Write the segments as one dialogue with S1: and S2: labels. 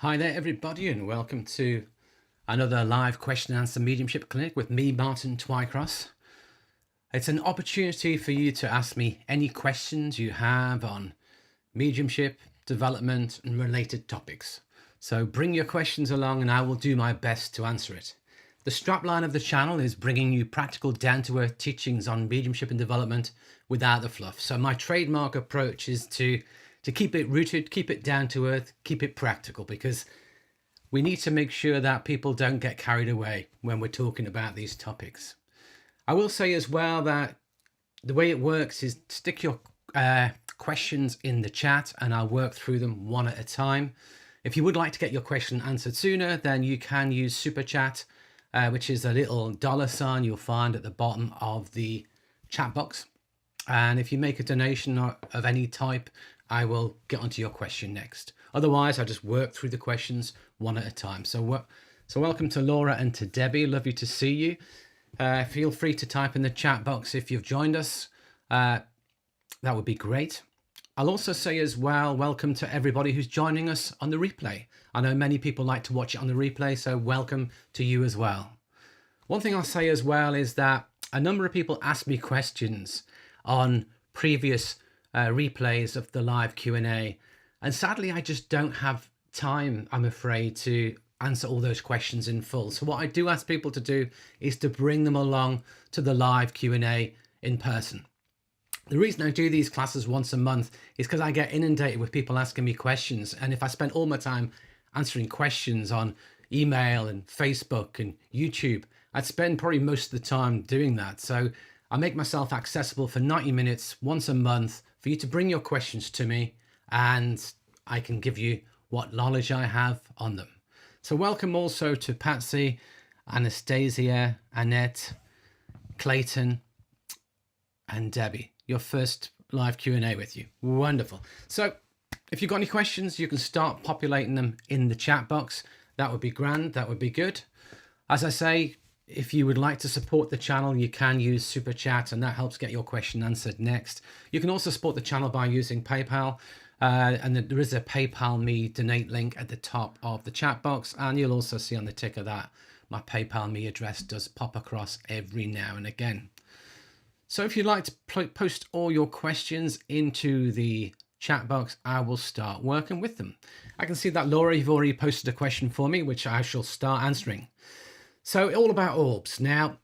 S1: Hi there everybody, and welcome to another live question and answer mediumship clinic with me, Martin Twycross. It's an opportunity for you to ask me any questions you have on mediumship, development and related topics. So bring your questions along and I will do my best to answer it. The strapline of the channel is bringing you practical, down-to-earth teachings on mediumship and development without the fluff. So my trademark approach is to keep it rooted, keep it down to earth, keep it practical, because we need to make sure that people don't get carried away when we're talking about these topics. I will say as well that the way it works is stick your questions in the chat and I'll work through them one at a time. If you would like to get your question answered sooner, then you can use Super Chat, which is a little $ you'll find at the bottom of the chat box. And if you make a donation of any type, I will get onto your question next. Otherwise, I just work through the questions one at a time. So welcome to Laura and to Debbie. Lovely to see you. Feel free to type in the chat box if you've joined us. That would be great. I'll also say as well, welcome to everybody who's joining us on the replay. I know many people like to watch it on the replay, so welcome to you as well. One thing I'll say as well is that a number of people asked me questions on previous replays of the live Q&A, and sadly I just don't have time, I'm afraid, to answer all those questions in full. So what I do ask people to do is to bring them along to the live Q&A in person. The reason I do these classes once a month is because I get inundated with people asking me questions, and if I spend all my time answering questions on email and Facebook and YouTube, I'd spend probably most of the time doing that. So I make myself accessible for 90 minutes once a month for you to bring your questions to me, and I can give you what knowledge I have on them. So welcome also to Patsy, Anastasia, Annette, Clayton, and Debbie. Your first live Q&A with you. Wonderful. So if you've got any questions, you can start populating them in the chat box. That would be grand. That would be good. As I say, if you would like to support the channel, you can use Super Chat, and that helps get your question answered next. You can also support the channel by using PayPal, and there is a PayPal Me donate link at the top of the chat box, and you'll also see on the ticker that my PayPal Me address does pop across every now and again. So if you'd like to post all your questions into the chat box, I will start working with them. I can see that Laura, you've already posted a question for me, which I shall start answering. So all about orbs. Now,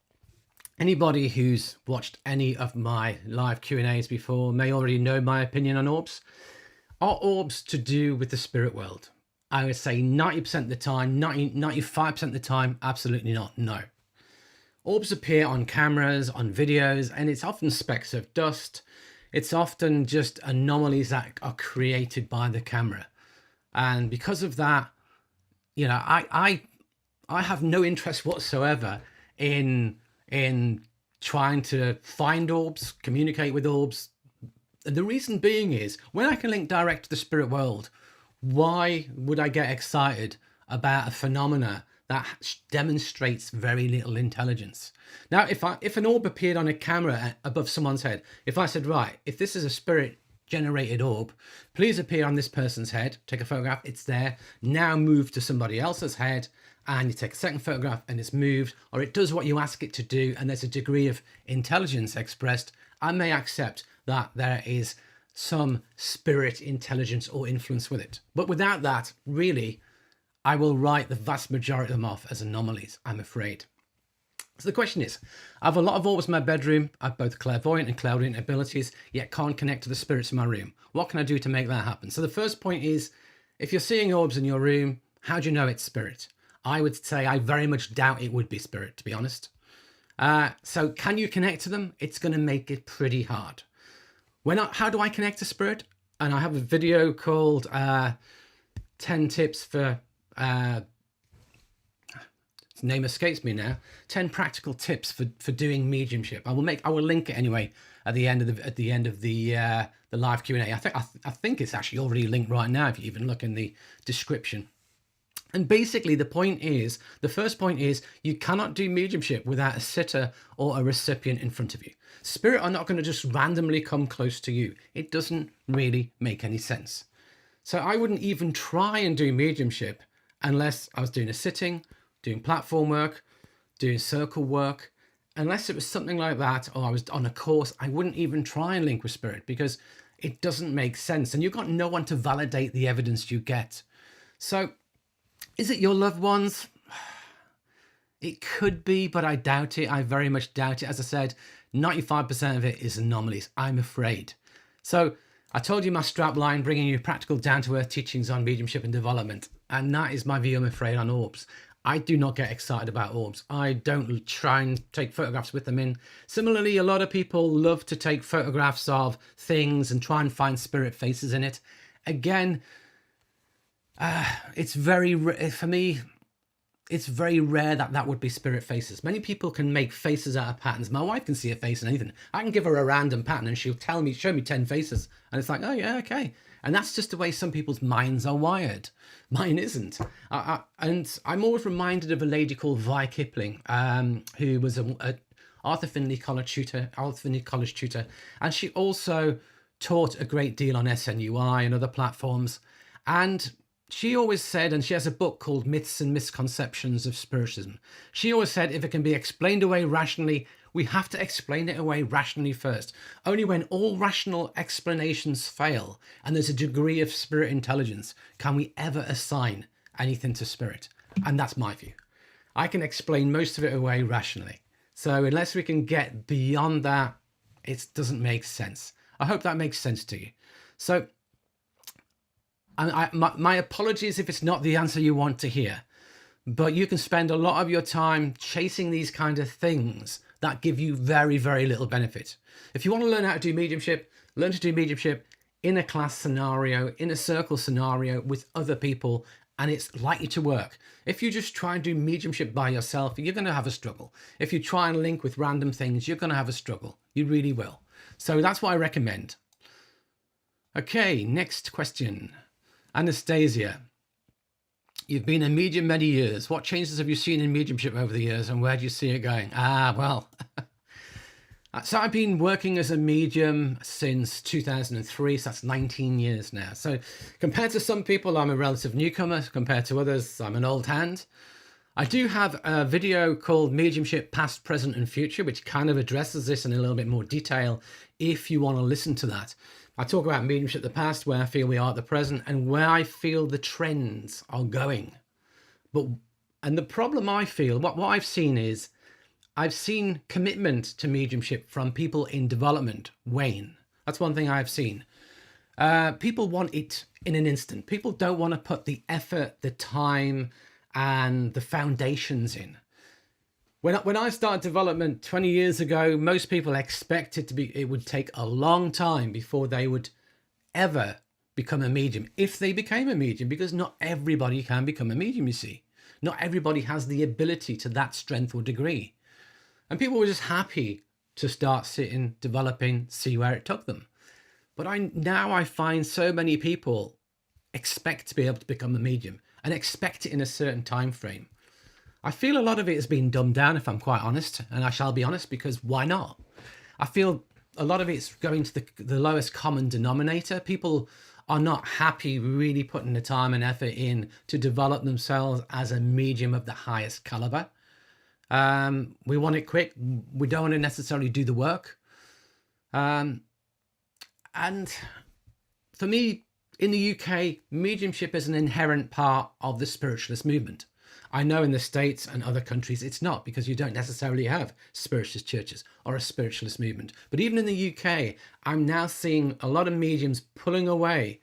S1: anybody who's watched any of my live Q&As before may already know my opinion on orbs. Are orbs to do with the spirit world? I would say 90% of the time, 95% of the time, absolutely not, no. Orbs appear on cameras, on videos, and it's often specks of dust. It's often just anomalies that are created by the camera. And because of that, you know, I have no interest whatsoever in trying to find orbs, communicate with orbs. And the reason being is, when I can link direct to the spirit world, why would I get excited about a phenomena that demonstrates very little intelligence? Now, if an orb appeared on a camera above someone's head, if I said, right, if this is a spirit generated orb, please appear on this person's head, take a photograph, it's there, now move to somebody else's head, and you take a second photograph and it's moved, or it does what you ask it to do, and there's a degree of intelligence expressed, I may accept that there is some spirit intelligence or influence with it. But without that, really, I will write the vast majority of them off as anomalies, I'm afraid. So the question is, I have a lot of orbs in my bedroom. I have both clairvoyant and clairaudient abilities, yet can't connect to the spirits in my room. What can I do to make that happen? So the first point is, if you're seeing orbs in your room, how do you know it's spirit? I would say I very much doubt it would be spirit, to be honest. So can you connect to them? It's going to make it pretty hard. How do I connect to spirit? And I have a video called 10 tips for... its name escapes me now. 10 practical tips for doing mediumship. I will link it anyway at the end of the live Q&A. I think it's actually already linked right now if you even look in the description. And basically the first point is you cannot do mediumship without a sitter or a recipient in front of you. Spirit are not going to just randomly come close to you. It doesn't really make any sense. So I wouldn't even try and do mediumship unless I was doing a sitting, doing platform work, doing circle work. Unless it was something like that, or I was on a course, I wouldn't even try and link with spirit because it doesn't make sense. And you've got no one to validate the evidence you get. So is it your loved ones? It could be, but I doubt it. I very much doubt it. As I said, 95% of it is anomalies, I'm afraid. So I told you my strap line, bringing you practical down-to-earth teachings on mediumship and development. And that is my view, I'm afraid, on orbs. I do not get excited about orbs. I don't try and take photographs with them in. Similarly, a lot of people love to take photographs of things and try and find spirit faces in it. Again, it's very, for me, it's very rare that that would be spirit faces. Many people can make faces out of patterns. My wife can see a face in anything. I can give her a random pattern and she'll show me 10 faces. And it's like, oh yeah, okay. And that's just the way some people's minds are wired. Mine isn't. And I'm always reminded of a lady called Vi Kipling, who was a Arthur Findlay College tutor, and she also taught a great deal on SNUI and other platforms. And she always said, and she has a book called Myths and Misconceptions of Spiritualism. She always said, if it can be explained away rationally, we have to explain it away rationally first. Only when all rational explanations fail and there's a degree of spirit intelligence can we ever assign anything to spirit. And that's my view. I can explain most of it away rationally. So unless we can get beyond that, it doesn't make sense. I hope that makes sense to you. So my apologies if it's not the answer you want to hear, but you can spend a lot of your time chasing these kind of things that give you very, very little benefit. If you want to learn how to do mediumship, learn to do mediumship in a class scenario, in a circle scenario with other people, and it's likely to work. If you just try and do mediumship by yourself, you're going to have a struggle. If you try and link with random things, you're going to have a struggle. You really will. So that's what I recommend. Okay, next question. Anastasia. You've been a medium many years. What changes have you seen in mediumship over the years and where do you see it going? Well, so I've been working as a medium since 2003, so that's 19 years now. So compared to some people, I'm a relative newcomer. Compared to others, I'm an old hand. I do have a video called Mediumship Past, Present and Future, which kind of addresses this in a little bit more detail if you want to listen to that. I talk about mediumship the past, where I feel we are at the present, and where I feel the trends are going. And the problem I feel, what I've seen is, I've seen commitment to mediumship from people in development wane. That's one thing I've seen. People want it in an instant. People don't want to put the effort, the time, and the foundations in. When I started development 20 years ago, most people expected it would take a long time before they would ever become a medium, if they became a medium, because not everybody can become a medium, you see. Not everybody has the ability to that strength or degree. And people were just happy to start sitting, developing, see where it took them. But now I find so many people expect to be able to become a medium and expect it in a certain time frame. I feel a lot of it has been dumbed down, if I'm quite honest, and I shall be honest, because why not? I feel a lot of it's going to the lowest common denominator. People are not happy really putting the time and effort in to develop themselves as a medium of the highest caliber. We want it quick. We don't want to necessarily do the work. And for me, in the UK, mediumship is an inherent part of the spiritualist movement. I know in the States and other countries it's not, because you don't necessarily have spiritualist churches or a spiritualist movement. But even in the UK, I'm now seeing a lot of mediums pulling away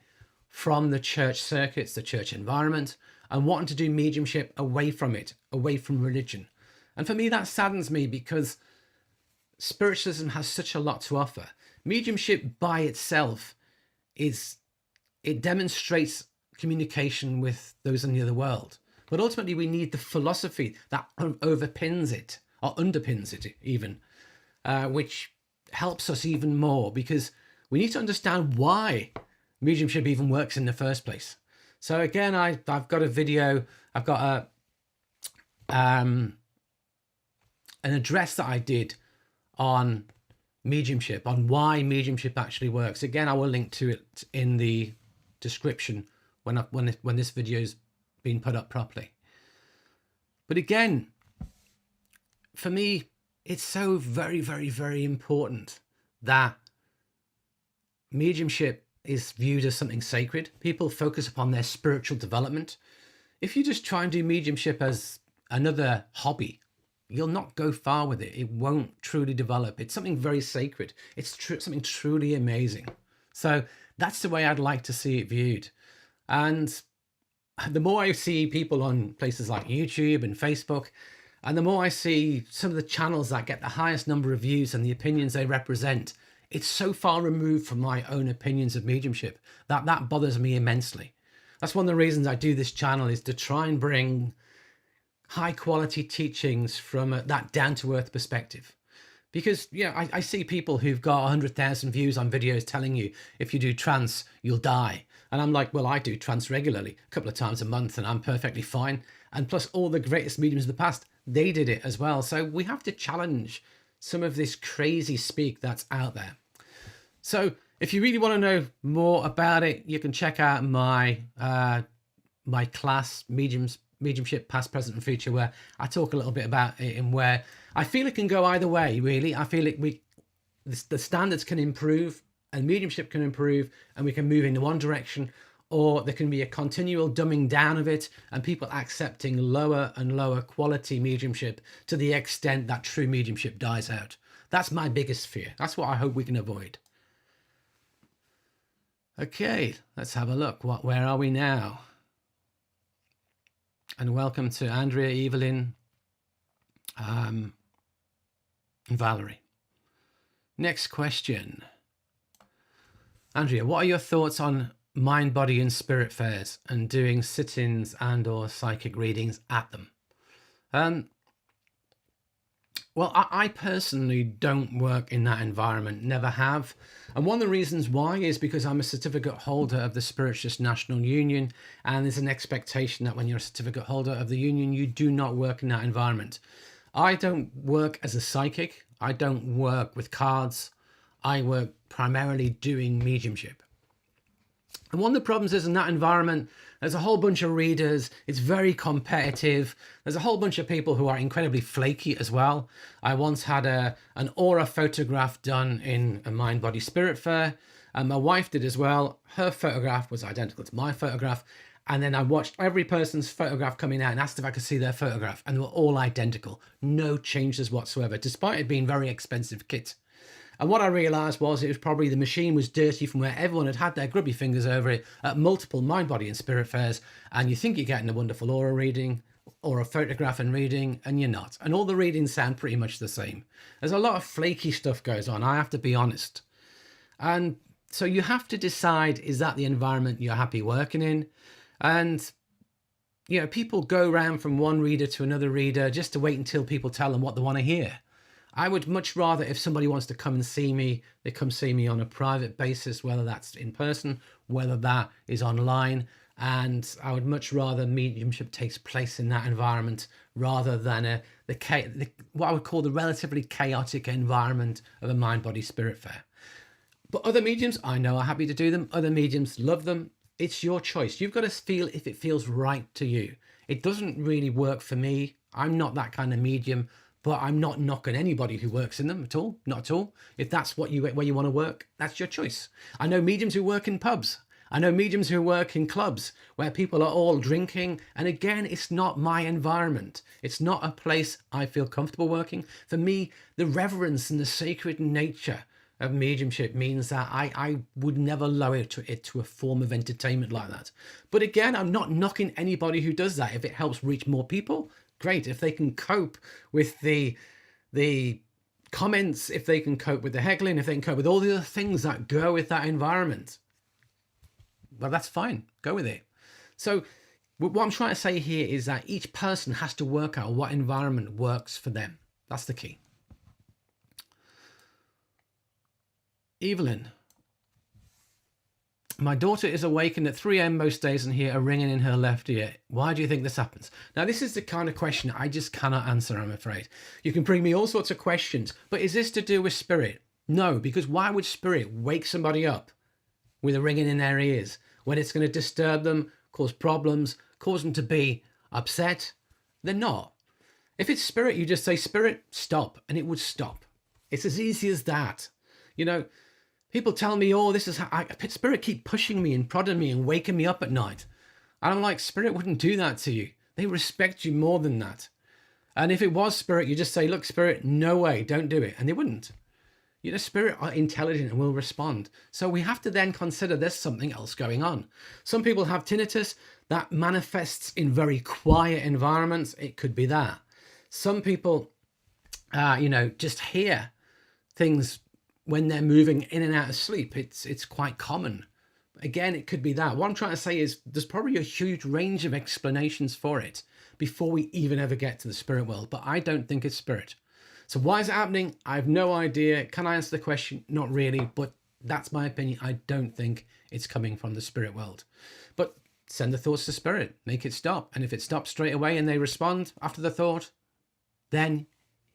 S1: from the church circuits, the church environment, and wanting to do mediumship away from it, away from religion. And for me, that saddens me, because spiritualism has such a lot to offer. Mediumship by itself it demonstrates communication with those in the other world. But ultimately, we need the philosophy that overpins it, or underpins it even, which helps us even more, because we need to understand why mediumship even works in the first place. So again, I've got a video, I've got an address that I did on mediumship, on why mediumship actually works. Again, I will link to it in the description when this video's been put up properly. But again, for me, it's so very, very, very important that mediumship is viewed as something sacred. People focus upon their spiritual development. If you just try and do mediumship as another hobby, you'll not go far with it. It won't truly develop. It's something very sacred. It's something truly amazing. So that's the way I'd like to see it viewed. And the more I see people on places like YouTube and Facebook, and the more I see some of the channels that get the highest number of views and the opinions they represent, it's so far removed from my own opinions of mediumship that bothers me immensely. That's one of the reasons I do this channel, is to try and bring high quality teachings from that down-to-earth perspective. Because, you know, I see people who've got 100,000 views on videos telling you if you do trance, you'll die. And I'm like, well, I do trance regularly, a couple of times a month, and I'm perfectly fine. And plus, all the greatest mediums of the past, they did it as well. So we have to challenge some of this crazy speak that's out there. So if you really want to know more about it, you can check out my my class, Mediumship Past, Present and Future, where I talk a little bit about it, and where I feel it can go either way, really. I feel the standards can improve and mediumship can improve and we can move in one direction, or there can be a continual dumbing down of it and people accepting lower and lower quality mediumship to the extent that true mediumship dies out. That's my biggest fear. That's what I hope we can avoid. Okay, let's have a look. Where are we now? And welcome to Andrea, Evelyn, and Valerie. Next question. Andrea, what are your thoughts on mind, body and spirit fairs and doing sit-ins and or psychic readings at them? Well, I personally don't work in that environment, never have. And one of the reasons why is because I'm a certificate holder of the Spiritualist National Union, and there's an expectation that when you're a certificate holder of the union, you do not work in that environment. I don't work as a psychic. I don't work with cards. I work primarily doing mediumship. And one of the problems is in that environment, there's a whole bunch of readers. It's very competitive. There's a whole bunch of people who are incredibly flaky as well. I once had an aura photograph done in a mind, body, spirit fair. And my wife did as well. Her photograph was identical to my photograph. And then I watched every person's photograph coming out and asked if I could see their photograph. And they were all identical. No changes whatsoever, despite it being very expensive kit. And what I realised was it was probably the machine was dirty from where everyone had their grubby fingers over it at multiple mind, body and spirit fairs. And you think you're getting a wonderful aura reading or a photograph and reading, and you're not. And all the readings sound pretty much the same. There's a lot of flaky stuff goes on, I have to be honest. And so you have to decide, is that the environment you're happy working in? And, you know, people go around from one reader to another reader just to wait until people tell them what they want to hear. I would much rather, if somebody wants to come and see me, they come see me on a private basis, whether that's in person, whether that is online. And I would much rather mediumship takes place in that environment rather than what I would call the relatively chaotic environment of a mind, body, spirit fair. But other mediums, I know, are happy to do them. Other mediums love them. It's your choice. You've got to feel if it feels right to you. It doesn't really work for me. I'm not that kind of medium. But I'm not knocking anybody who works in them at all, not at all. If that's where you want to work, that's your choice. I know mediums who work in pubs. I know mediums who work in clubs where people are all drinking. And again, it's not my environment. It's not a place I feel comfortable working. For me, the reverence and the sacred nature of mediumship means that I would never lower it to a form of entertainment like that. But again, I'm not knocking anybody who does that. If it helps reach more people, great. If they can cope with the comments, if they can cope with the heckling, if they can cope with all the other things that go with that environment, well, that's fine. Go with it. So what I'm trying to say here is that each person has to work out what environment works for them. That's the key. Evelyn. My daughter is awakened at 3 a.m. most days and hear a ringing in her left ear. Why do you think this happens? Now, this is the kind of question I just cannot answer, I'm afraid. You can bring me all sorts of questions, but is this to do with spirit? No, because why would spirit wake somebody up with a ringing in their ears when it's going to disturb them, cause problems, cause them to be upset. They're not. If it's spirit, you just say, spirit, stop, and it would stop. It's as easy as that. You know, people tell me, oh, this is how spirit keep pushing me and prodding me and waking me up at night. And I'm like, spirit wouldn't do that to you. They respect you more than that. And if it was spirit, you just say, look, spirit, no way, don't do it. And they wouldn't. You know, spirit are intelligent and will respond. So we have to then consider there's something else going on. Some people have tinnitus that manifests in very quiet environments. It could be that. Some people, you know, just hear things when they're moving in and out of sleep. It's quite common. Again, it could be that. What I'm trying to say is there's probably a huge range of explanations for it before we even ever get to the spirit world. But I don't think it's spirit. So why is it happening? I have no idea. Can I answer the question? Not really, but that's my opinion. I don't think it's coming from the spirit world. But send the thoughts to spirit, make it stop. And if it stops straight away and they respond after the thought, then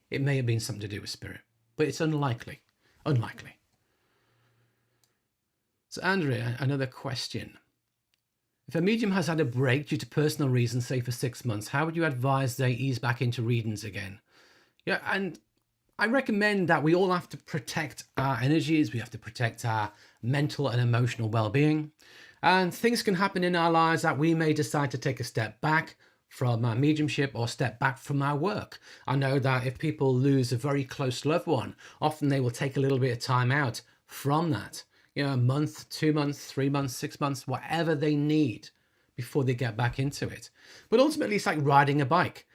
S1: it may have been something to do with spirit. But it's unlikely. Unlikely. So Andrea, another question. If a medium has had a break due to personal reasons, say for 6 months, how would you advise they ease back into readings again? Yeah, and I recommend that we all have to protect our energies. We have to protect our mental and emotional well-being. And things can happen in our lives that we may decide to take a step back from our mediumship or step back from our work. I know that if people lose a very close loved one, often they will take a little bit of time out from that. You know, a month, 2 months, 3 months, 6 months, whatever they need before they get back into it. But ultimately, it's like riding a bike.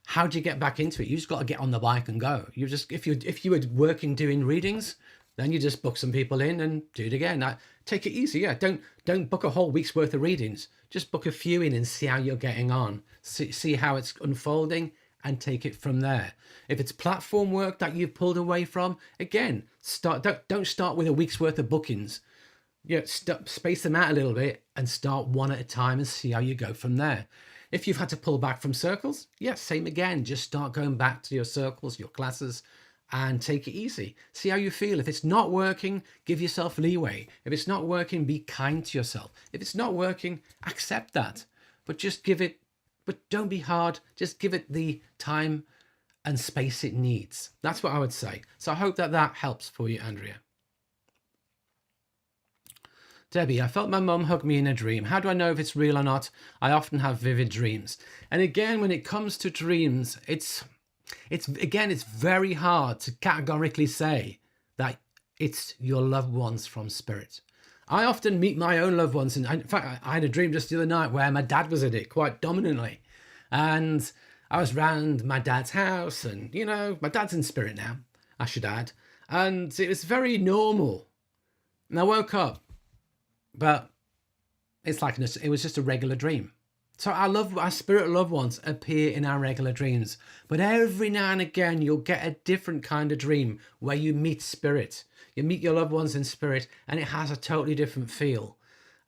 S1: How do you get back into it? You just got to get on the bike and go. You just, if you were working doing readings, then you just book some people in and do it again. Now, take it easy. Yeah, don't book a whole week's worth of readings. Just book a few in and see how you're getting on. See how it's unfolding and take it from there. If it's platform work that you've pulled away from, again, don't start with a week's worth of bookings. Yeah, space them out a little bit and start one at a time and see how you go from there. If you've had to pull back from circles, yeah, same again. Just start going back to your circles, your classes, and take it easy. See how you feel. If it's not working, give yourself leeway. If it's not working, be kind to yourself. If it's not working, accept that. But just give it, but don't be hard. Just give it the time and space it needs. That's what I would say. So I hope that that helps for you, Andrea. Debbie, I felt my mum hug me in a dream. How do I know if it's real or not? I often have vivid dreams. And again, when it comes to dreams, it's very hard to categorically say that it's your loved ones from spirit. I often meet my own loved ones. And in fact, I had a dream just the other night where my dad was in it quite dominantly. And I was round my dad's house and, you know, my dad's in spirit now, I should add. And it was very normal. And I woke up, but it's like it was just a regular dream. So our spirit loved ones appear in our regular dreams. But every now and again, you'll get a different kind of dream where you meet spirit. You meet your loved ones in spirit and it has a totally different feel.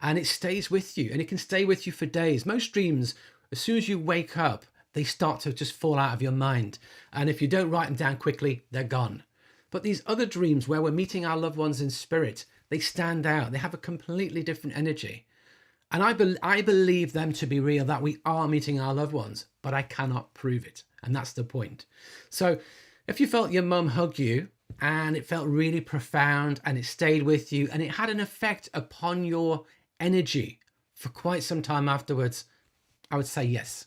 S1: And it stays with you and it can stay with you for days. Most dreams, as soon as you wake up, they start to just fall out of your mind. And if you don't write them down quickly, they're gone. But these other dreams where we're meeting our loved ones in spirit, they stand out. They have a completely different energy. And I believe them to be real, that we are meeting our loved ones, but I cannot prove it. And that's the point. So if you felt your mum hug you and it felt really profound and it stayed with you and it had an effect upon your energy for quite some time afterwards, I would say yes,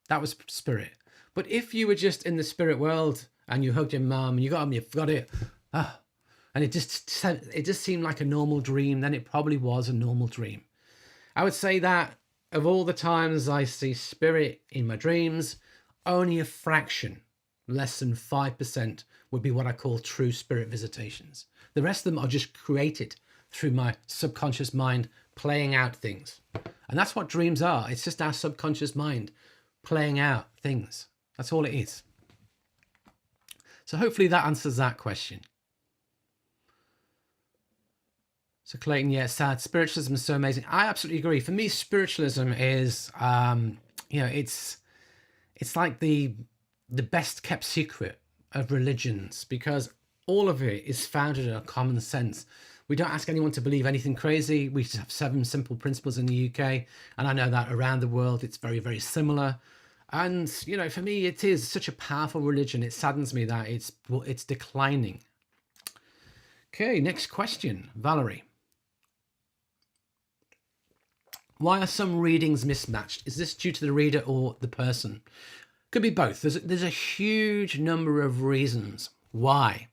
S1: that was spirit. But if you were just in the spirit world and you hugged your mum and you got it, and it just seemed like a normal dream, then it probably was a normal dream. I would say that of all the times I see spirit in my dreams, only a fraction, less than 5%, would be what I call true spirit visitations. The rest of them are just created through my subconscious mind playing out things. And that's what dreams are. It's just our subconscious mind playing out things. That's all it is. So hopefully that answers that question. So Clayton, yeah, sad. Spiritualism is so amazing. I absolutely agree. For me, spiritualism is, it's like the best kept secret of religions, because all of it is founded on common sense. We don't ask anyone to believe anything crazy. We have 7 simple principles in the UK, and I know that around the world it's very, very similar. And, you know, for me, it is such a powerful religion. It saddens me that it's declining. Okay, next question, Valerie. Why are some readings mismatched? Is this due to the reader or the person? Could be both. There's a huge number of reasons why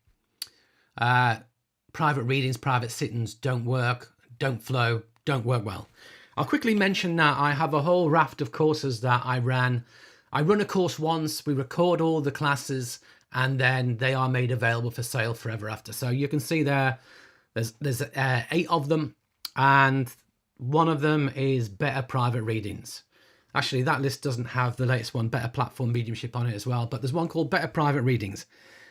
S1: private readings, private sittings don't work, don't flow, don't work well. I'll quickly mention that I have a whole raft of courses that I ran. I run a course once, we record all the classes, and then they are made available for sale forever after. So you can see there's 8 of them, and one of them is Better Private Readings. Actually, that list doesn't have the latest one, Better Platform Mediumship, on it as well, but there's one called Better Private Readings.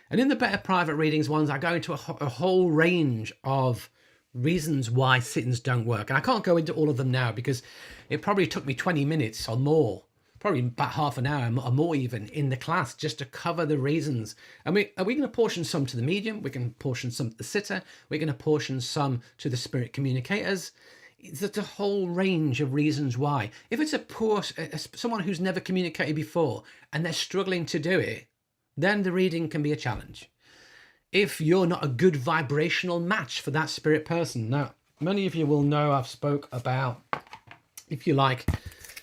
S1: And in the Better Private Readings ones, I go into a whole range of reasons why sittings don't work. And I can't go into all of them now because it probably took me 20 minutes or more, probably about half an hour or more even, in the class just to cover the reasons. And are we going to portion some to the medium? We can portion some to the sitter. We're going to portion some to the spirit communicators. There's a whole range of reasons why. If it's someone who's never communicated before and they're struggling to do it, then the reading can be a challenge. If you're not a good vibrational match for that spirit person. Now, many of you will know I've spoke about, if you like,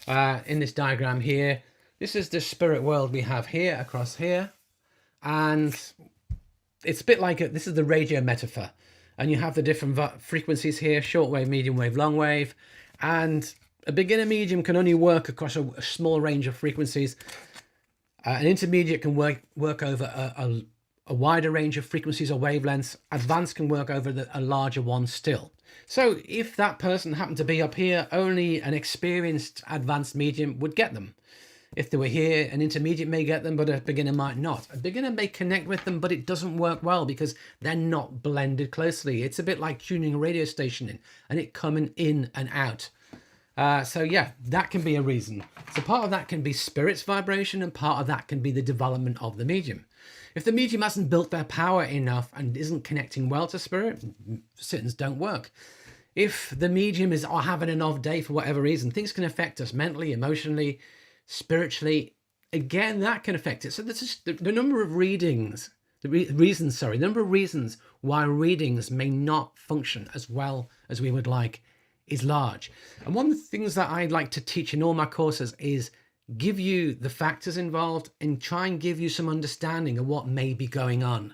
S1: in this diagram here, this is the spirit world we have here, across here. And it's a bit like, this is the radio metaphor. And you have the different frequencies here, shortwave, medium wave, long wave. And a beginner medium can only work across a small range of frequencies. An intermediate can work over a wider range of frequencies or wavelengths. Advanced can work over a larger one still. So if that person happened to be up here, only an experienced advanced medium would get them. If they were here, an intermediate may get them, but a beginner might not. A beginner may connect with them, but it doesn't work well because they're not blended closely. It's a bit like tuning a radio station in and it coming in and out. So yeah, that can be a reason. So part of that can be spirit's vibration, and part of that can be the development of the medium. If the medium hasn't built their power enough and isn't connecting well to spirit, sittings don't work. If the medium is having an off day for whatever reason, things can affect us mentally, emotionally, spiritually. Again, that can affect it. So this is the number of readings, the number of reasons why readings may not function as well as we would like is large. And one of the things that I'd like to teach in all my courses is give you the factors involved and try and give you some understanding of what may be going on.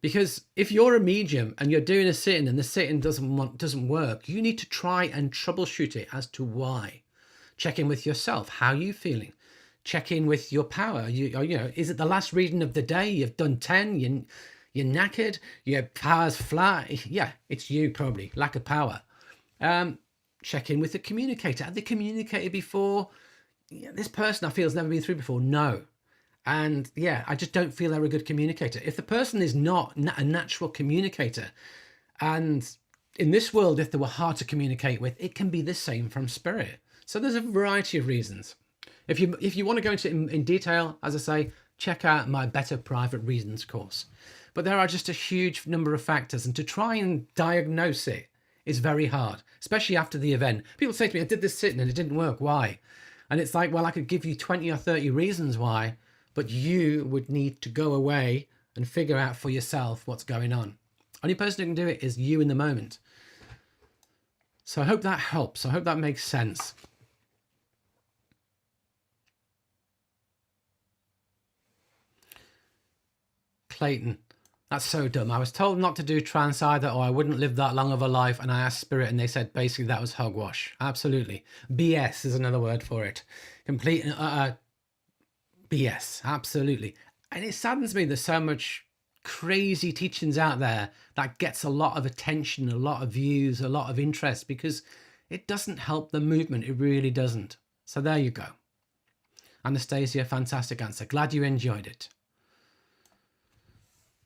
S1: Because if you're a medium and you're doing a sitting and the sitting doesn't work, you need to try and troubleshoot it as to why. Check in with yourself. How are you feeling? Check in with your power. Is it the last reading of the day? You've done 10, you're knackered, your power's flat. Yeah, it's you probably, lack of power. Check in with the communicator. Have they communicated before? Yeah, this person I feel has never been through before. No. And yeah, I just don't feel they're a good communicator. If the person is not a natural communicator, and in this world, if they were hard to communicate with, it can be the same from spirit. So there's a variety of reasons. If you want to go into it in detail, as I say, check out my Better Private Reasons course. But there are just a huge number of factors, and to try and diagnose it is very hard, especially after the event. People say to me, I did this sitting and it didn't work. Why? And it's like, well, I could give you 20 or 30 reasons why, but you would need to go away and figure out for yourself what's going on. Only person who can do it is you in the moment. So I hope that helps. I hope that makes sense. Clayton, that's so dumb. I was told not to do trance either, or I wouldn't live that long of a life, and I asked spirit and they said basically that was hogwash. Absolutely. BS is another word for it. Complete and utter BS. Absolutely. And it saddens me there's so much crazy teachings out there that gets a lot of attention, a lot of views, a lot of interest, because it doesn't help the movement. It really doesn't. So there you go. Anastasia, fantastic answer. Glad you enjoyed it.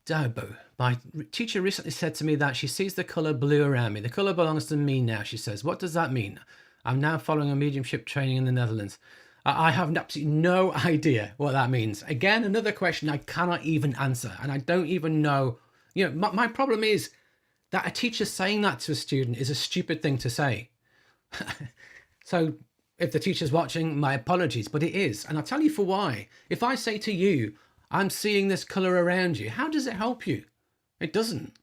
S1: Dobo, my teacher recently said to me that she sees the colour blue around me. The colour belongs to me now, she says. What does that mean? I'm now following a mediumship training in the Netherlands. I have absolutely no idea what that means. Again, another question I cannot even answer, and I don't even know. My problem is that a teacher saying that to a student is a stupid thing to say. So if the teacher's watching, my apologies, but it is. And I'll tell you for why. If I say to you, I'm seeing this color around you, how does it help you? It doesn't.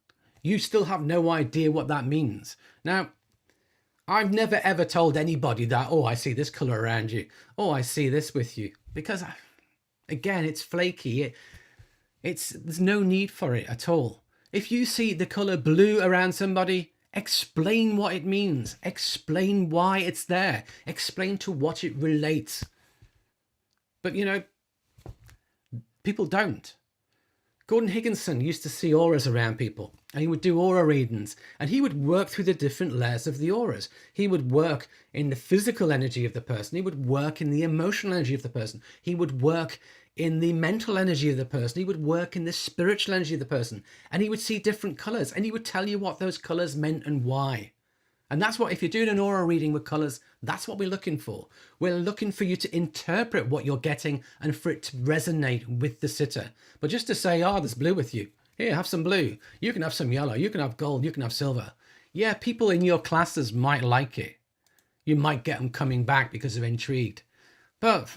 S1: You still have no idea what that means. Now, I've never ever told anybody that, oh, I see this color around you. Oh, I see this with you. Because, again, it's flaky. There's no need for it at all. If you see the color blue around somebody, explain what it means. Explain why it's there. Explain to what it relates. But, you know, people don't. Gordon Higginson used to see auras around people, and he would do aura readings, and he would work through the different layers of the auras. He would work in the physical energy of the person. He would work in the emotional energy of the person. He would work in the mental energy of the person. He would work in the spiritual energy of the person, and he would see different colors, and he would tell you what those colors meant and why. And that's what, if you're doing an aura reading with colors, that's what we're looking for. We're looking for you to interpret what you're getting and for it to resonate with the sitter. But just to say, oh, there's blue with you. Here, have some blue. You can have some yellow. You can have gold. You can have silver. Yeah, people in your classes might like it. You might get them coming back because they're intrigued. But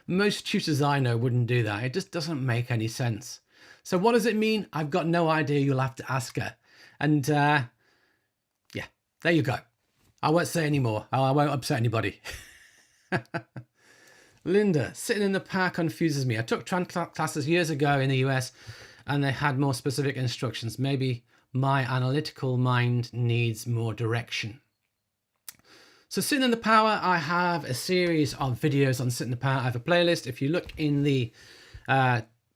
S1: most tutors I know wouldn't do that. It just doesn't make any sense. So what does it mean? I've got no idea. You'll have to ask her. And yeah, there you go. I won't say any more. I won't upset anybody. Linda, sitting in the power confuses me. I took trance classes years ago in the US and they had more specific instructions. Maybe my analytical mind needs more direction. So sitting in the power, I have a series of videos on sitting in the power. I have a playlist. If you look in the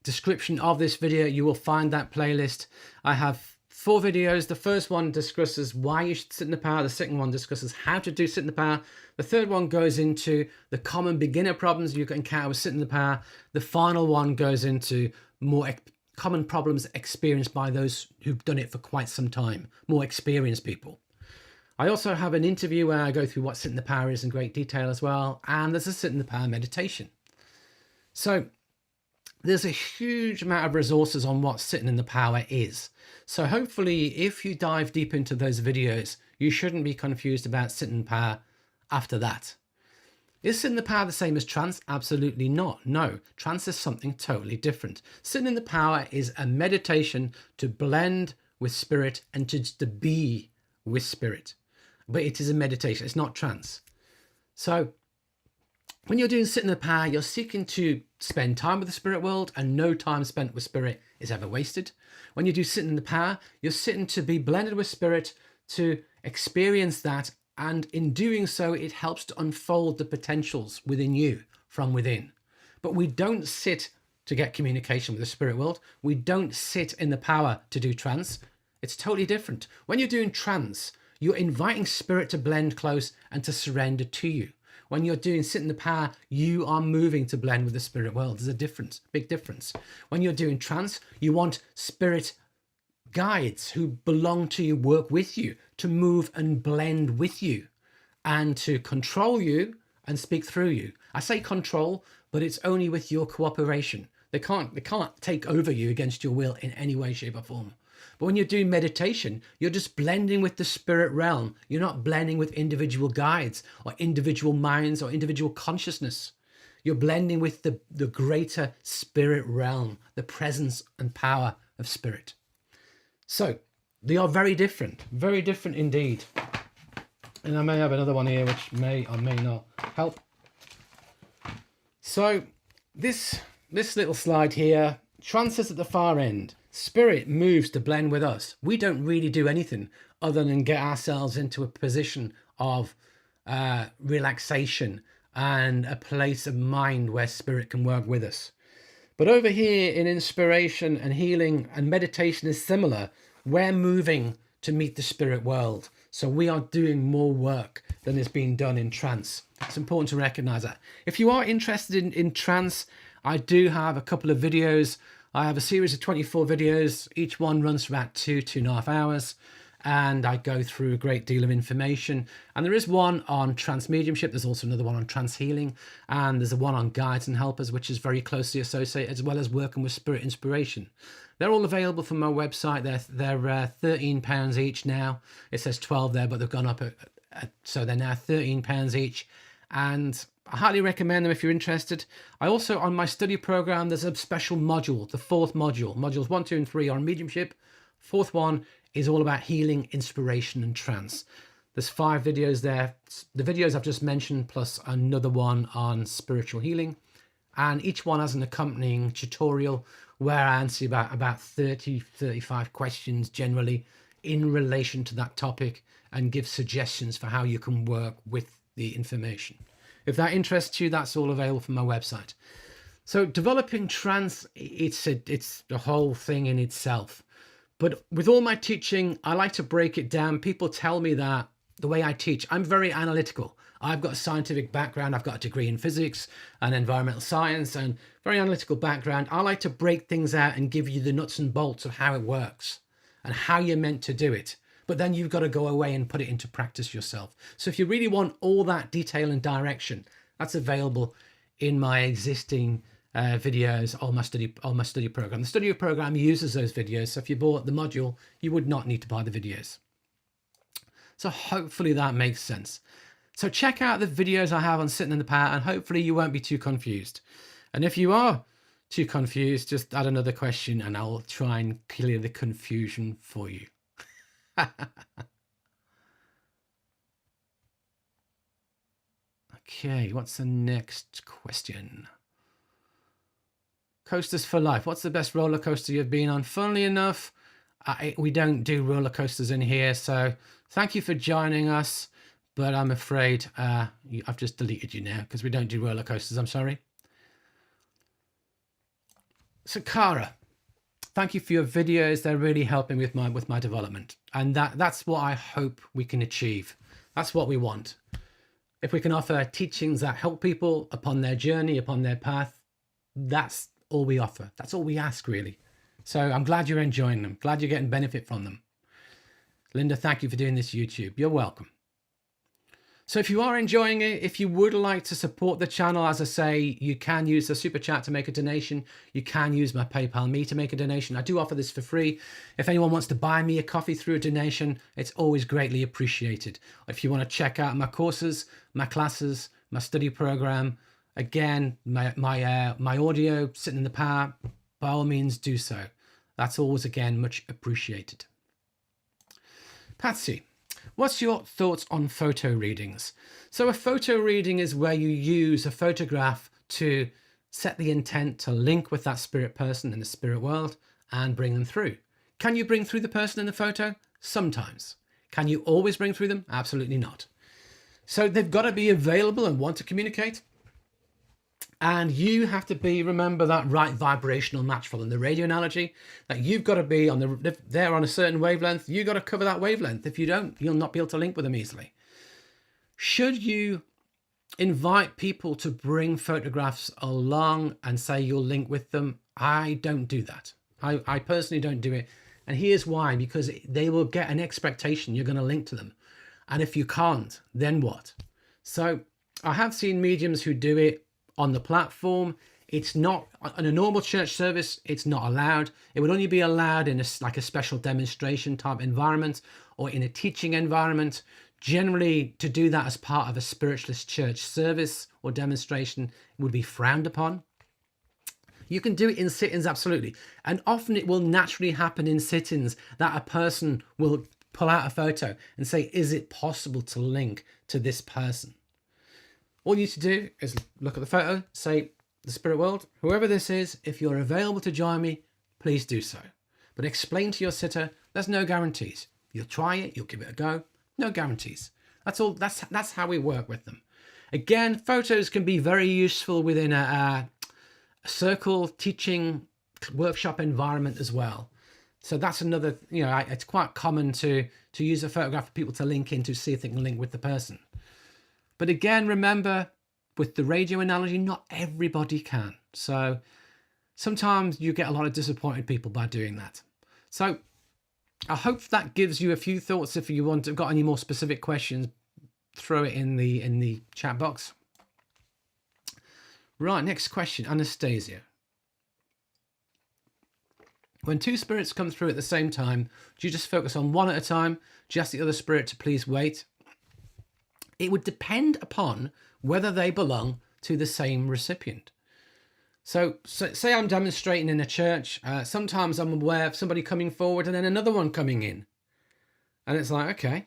S1: description of this video, you will find that playlist. I have 4 videos. The first one discusses why you should sit in the power. The second one discusses how to do sit in the power. The third one goes into the common beginner problems you can encounter with sitting in the power. The final one goes into more common problems experienced by those who've done it for quite some time, more experienced people. I also have an interview where I go through what sit in the power is in great detail as well. And there's a sit in the power meditation. So there's a huge amount of resources on what sitting in the power is. So hopefully if you dive deep into those videos, you shouldn't be confused about sitting in power after that. Is sitting in the power the same as trance? Absolutely not. No, trance is something totally different. Sitting in the power is a meditation to blend with spirit and to be with spirit. But it is a meditation. It's not trance. So when you're doing sit in the power, you're seeking to spend time with the spirit world, and no time spent with spirit is ever wasted. When you do sit in the power, you're sitting to be blended with spirit, to experience that. And in doing so, it helps to unfold the potentials within you from within. But we don't sit to get communication with the spirit world. We don't sit in the power to do trance. It's totally different. When you're doing trance, you're inviting spirit to blend close and to surrender to you. When you're doing sit in the power, you are moving to blend with the spirit world. There's a difference, big difference. When you're doing trance, you want spirit guides who belong to you, work with you, to move and blend with you and to control you and speak through you. I say control, but it's only with your cooperation. They can't take over you against your will in any way, shape or form. But when you're doing meditation, you're just blending with the spirit realm. You're not blending with individual guides or individual minds or individual consciousness. You're blending with the greater spirit realm, the presence and power of spirit. So they are very different indeed. And I may have another one here which may or may not help. So this little slide here, trance is at the far end. Spirit moves to blend with us. We don't really do anything other than get ourselves into a position of relaxation and a place of mind where spirit can work with us. But over here in inspiration and healing and meditation is similar. We're moving to meet the spirit world. So we are doing more work than is being done in trance. It's important to recognize that. If you are interested in trance, I do have a couple of videos. I have a series of 24 videos. Each one runs for about 2.5 hours. and I go through a great deal of information. And there is one on trance mediumship. There's also another one on trance healing, and there's a one on guides and helpers, which is very closely associated, as well as working with spirit inspiration. They're all available from my website. They're £13 each now. It says 12 there, but they've gone up, so they're now £13 each. And I highly recommend them if you're interested. I also, on my study program, there's a special module, the fourth module. Modules 1, 2, and 3 are on mediumship. Fourth one is all about healing, inspiration, and trance. There's 5 videos there. The videos I've just mentioned, plus another one on spiritual healing. And each one has an accompanying tutorial where I answer about 30, 35 questions generally in relation to that topic and give suggestions for how you can work with the information. If that interests you, that's all available from my website. So developing trance, it's a whole thing in itself. But with all my teaching, I like to break it down. People tell me that the way I teach, I'm very analytical. I've got a scientific background. I've got a degree in physics and environmental science and very analytical background. I like to break things out and give you the nuts and bolts of how it works and how you're meant to do it. But then you've got to go away and put it into practice yourself. So if you really want all that detail and direction, that's available in my existing videos on my study program. The study program uses those videos. So if you bought the module, you would not need to buy the videos. So hopefully that makes sense. So check out the videos I have on sitting in the power, and hopefully you won't be too confused. And if you are too confused, just add another question and I'll try and clear the confusion for you. Okay, what's the next question? Coasters for life. What's the best roller coaster you've been on? Funnily enough, we don't do roller coasters in here, so thank you for joining us. But I'm afraid I've just deleted you now because we don't do roller coasters. I'm sorry. So Cara, thank you for your videos. They're really helping with my development, and that's what I hope we can achieve. That's what we want. If we can offer teachings that help people upon their journey, upon their path, that's all we offer. That's all we ask, really. So I'm glad you're enjoying them. Glad you're getting benefit from them. Linda, thank you for doing this YouTube. You're welcome. So if you are enjoying it, if you would like to support the channel, as I say, you can use the super chat to make a donation. You can use my PayPal me to make a donation. I do offer this for free. If anyone wants to buy me a coffee through a donation, it's always greatly appreciated. If you want to check out my courses, my classes, my study program, again, my audio, sitting in the power, by all means do so. That's always, again, much appreciated. Patsy, what's your thoughts on photo readings? So a photo reading is where you use a photograph to set the intent to link with that spirit person in the spirit world and bring them through. Can you bring through the person in the photo? Sometimes. Can you always bring through them? Absolutely not. So they've got to be available and want to communicate. And you have to be, remember that right vibrational match for them. The radio analogy, that you've got to be on if they're on a certain wavelength, you've got to cover that wavelength. If you don't, you'll not be able to link with them easily. Should you invite people to bring photographs along and say you'll link with them? I don't do that. I personally don't do it. And here's why, because they will get an expectation you're going to link to them. And if you can't, then what? So I have seen mediums who do it on the platform. It's not in a normal church service. It's not allowed. It would only be allowed in like a special demonstration type environment or in a teaching environment. Generally, to do that as part of a spiritualist church service or demonstration would be frowned upon. You can do it in sit-ins, absolutely. And often it will naturally happen in sit-ins that a person will pull out a photo and say, is it possible to link to this person? All you need to do is look at the photo, say, the spirit world, whoever this is, if you're available to join me, please do so. But explain to your sitter, there's no guarantees. You'll try it, you'll give it a go, no guarantees. That's all. That's how we work with them. Again, photos can be very useful within a circle teaching workshop environment as well. So that's another, it's quite common to use a photograph for people to link in to see if they can link with the person. But again, remember, with the radio analogy, not everybody can. So sometimes you get a lot of disappointed people by doing that. So I hope that gives you a few thoughts. If you want, got any more specific questions, throw it in the chat box. Right, next question, Anastasia. When two spirits come through at the same time, do you just focus on one at a time? Just the other spirit to please wait? It would depend upon whether they belong to the same recipient. So say I'm demonstrating in a church. Sometimes I'm aware of somebody coming forward and then another one coming in. And it's like, okay.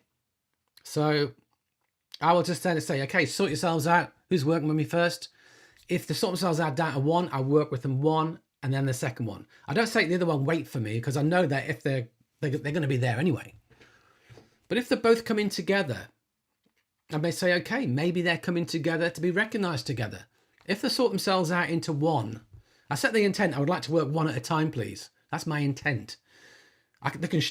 S1: So I will just then say, okay, sort yourselves out. Who's working with me first? If they sort themselves out down to one, I work with them one and then the second one. I don't say the other one wait for me, because I know that if they're going to be there anyway. But if they're both coming together, I may say, okay, maybe they're coming together to be recognized together. If they sort themselves out into one, I set the intent, I would like to work one at a time, please. That's my intent.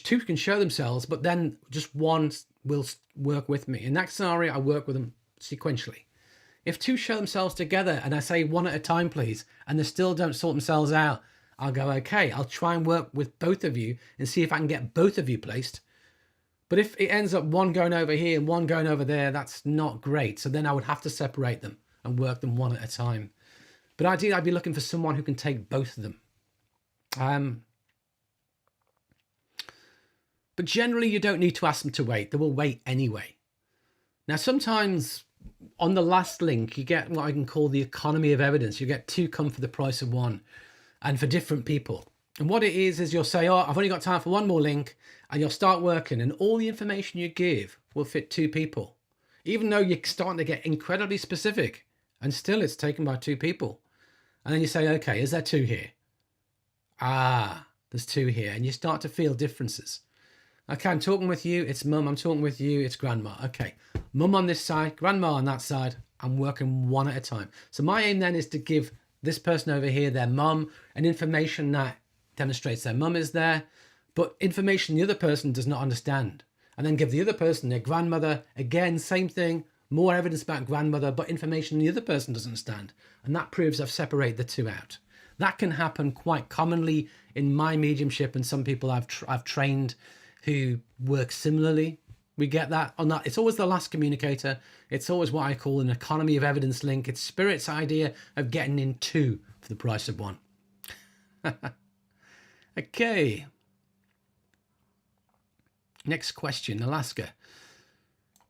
S1: Two can show themselves, but then just one will work with me. In that scenario, I work with them sequentially. If two show themselves together and I say one at a time, please, and they still don't sort themselves out, I'll go, okay, I'll try and work with both of you and see if I can get both of you placed. But if it ends up one going over here and one going over there, that's not great. So then I would have to separate them and work them one at a time. But ideally, I'd be looking for someone who can take both of them. But generally, you don't need to ask them to wait. They will wait anyway. Now, sometimes on the last link, you get what I can call the economy of evidence. You get two come for the price of one, and for different people. And what it is you'll say, oh, I've only got time for one more link, and you'll start working, and all the information you give will fit two people. Even though you're starting to get incredibly specific, and still it's taken by two people. And then you say, okay, is there two here? Ah, there's two here. And you start to feel differences. Okay, I'm talking with you, it's mum. I'm talking with you, it's grandma. Okay, mum on this side, grandma on that side. I'm working one at a time. So my aim then is to give this person over here, their mum, and information that demonstrates their mum is there, but information the other person does not understand. And then give the other person their grandmother, again, same thing, more evidence about grandmother, but information the other person doesn't understand. And that proves I've separated the two out. That can happen quite commonly in my mediumship, and some people I've trained who work similarly. We get that on that. It's always the last communicator. It's always what I call an economy of evidence link. It's Spirit's idea of getting in two for the price of one. Okay. Next question, Alaska.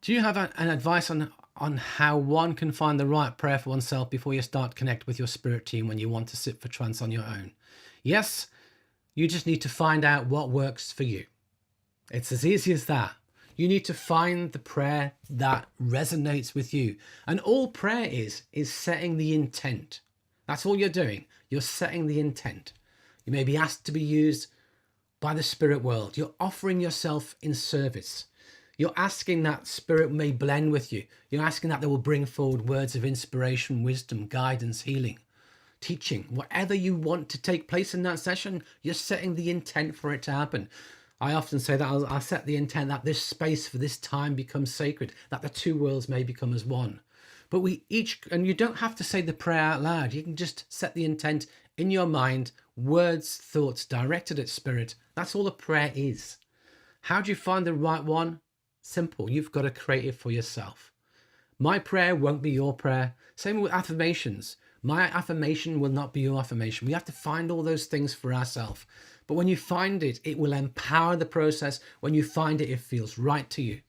S1: Do you have an advice on how one can find the right prayer for oneself before you start to connect with your spirit team when you want to sit for trance on your own? Yes, you just need to find out what works for you. It's as easy as that. You need to find the prayer that resonates with you. And all prayer is setting the intent. That's all you're doing. You're setting the intent. You may be asked to be used by the spirit world. You're offering yourself in service. You're asking that spirit may blend with you. You're asking that they will bring forward words of inspiration, wisdom, guidance, healing, teaching. Whatever you want to take place in that session, you're setting the intent for it to happen. I often say that I'll set the intent that this space for this time becomes sacred, that the two worlds may become as one. But we each, and you don't have to say the prayer out loud. You can just set the intent in your mind, words, thoughts directed at spirit. That's all a prayer is. How do you find the right one? Simple. You've got to create it for yourself. My prayer won't be your prayer. Same with affirmations. My affirmation will not be your affirmation. We have to find all those things for ourselves. But when you find it, it will empower the process. When you find it, it feels right to you.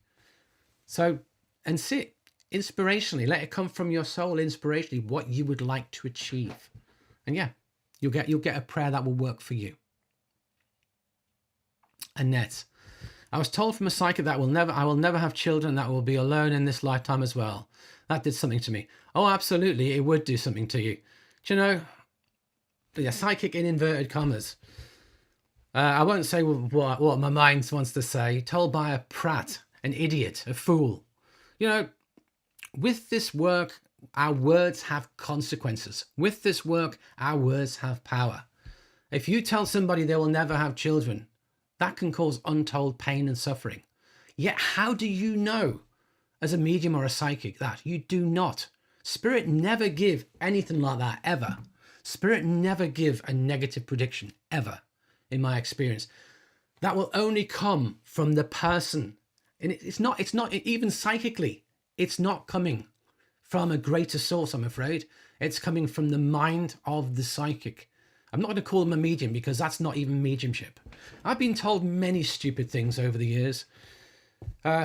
S1: So, and sit inspirationally. Let it come from your soul inspirationally, what you would like to achieve. And yeah, you'll get a prayer that will work for you. Annette. I was told from a psychic that I will never have children, that will be alone in this lifetime as well. That did something to me. Oh, absolutely, it would do something to you. Do you know, a psychic in inverted commas. I won't say what my mind wants to say. Told by a prat, an idiot, a fool. You know, with this work, our words have consequences. With this work, our words have power. If you tell somebody they will never have children, that can cause untold pain and suffering. Yet how do you know, as a medium or a psychic, that? You do not. Spirit never give anything like that, ever. Spirit never give a negative prediction, ever, in my experience. that will only come from the person. And it's not even psychically, it's not coming from a greater source, I'm afraid. It's coming from the mind of the psychic. I'm not going to call them a medium because that's not even mediumship. I've been told many stupid things over the years,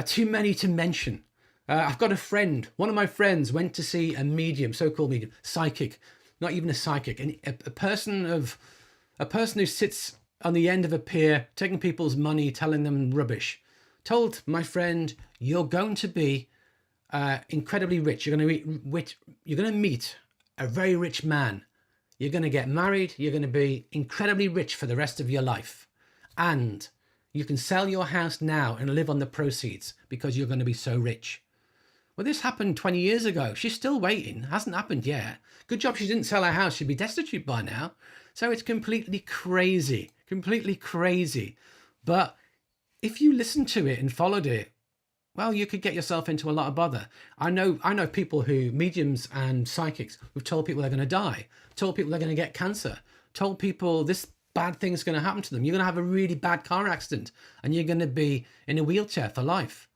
S1: too many to mention. I've got a friend, one of my friends went to see a medium, so-called medium, psychic, not even a psychic, and a person who sits on the end of a pier, taking people's money, telling them rubbish, told my friend, you're going to be incredibly rich. You're going to meet a very rich man. You're going to get married. You're going to be incredibly rich for the rest of your life. And you can sell your house now and live on the proceeds because you're going to be so rich. Well, this happened 20 years ago. She's still waiting. Hasn't happened yet. Good job she didn't sell her house. She'd be destitute by now. So it's completely crazy. Completely crazy. But if you listened to it and followed it, well, you could get yourself into a lot of bother. I know people who, mediums and psychics, who've told people they're going to die, told people they're going to get cancer, told people this bad thing's going to happen to them. You're going to have a really bad car accident and you're going to be in a wheelchair for life.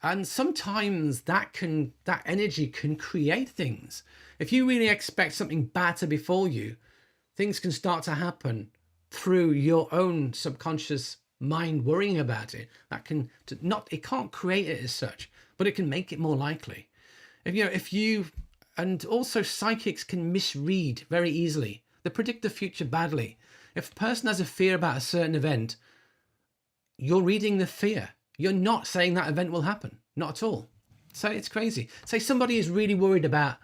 S1: And sometimes that energy can create things. If you really expect something bad to befall you, things can start to happen through your own subconscious mind worrying about it. It can't create it as such, but it can make it more likely. And also psychics can misread very easily. They predict the future badly. If a person has a fear about a certain event, you're reading the fear. You're not saying that event will happen. Not at all. So it's crazy. Say somebody is really worried about,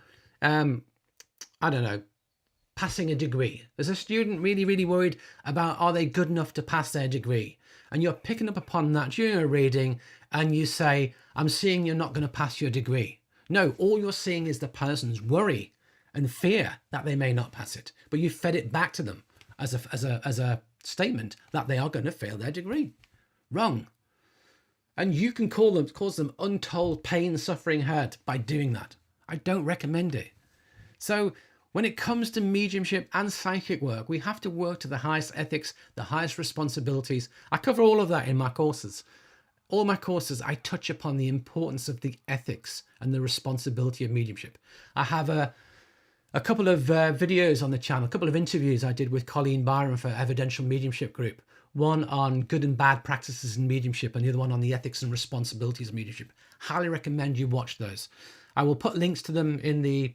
S1: passing a degree. There's a student really, really worried about, are they good enough to pass their degree? And you're picking up upon that during a reading and you say, I'm seeing you're not going to pass your degree. No, all you're seeing is the person's worry and fear that they may not pass it. But you fed it back to them as a statement that they are going to fail their degree. Wrong. And you can cause them untold pain, suffering, hurt by doing that. I don't recommend it. So when it comes to mediumship and psychic work, we have to work to the highest ethics, the highest responsibilities. I cover all of that in my courses. All my courses, I touch upon the importance of the ethics and the responsibility of mediumship. I have a couple of videos on the channel, a couple of interviews I did with Colleen Byron for Evidential Mediumship Group. One on good and bad practices in mediumship and the other one on the ethics and responsibilities of mediumship. Highly recommend you watch those. I will put links to them in the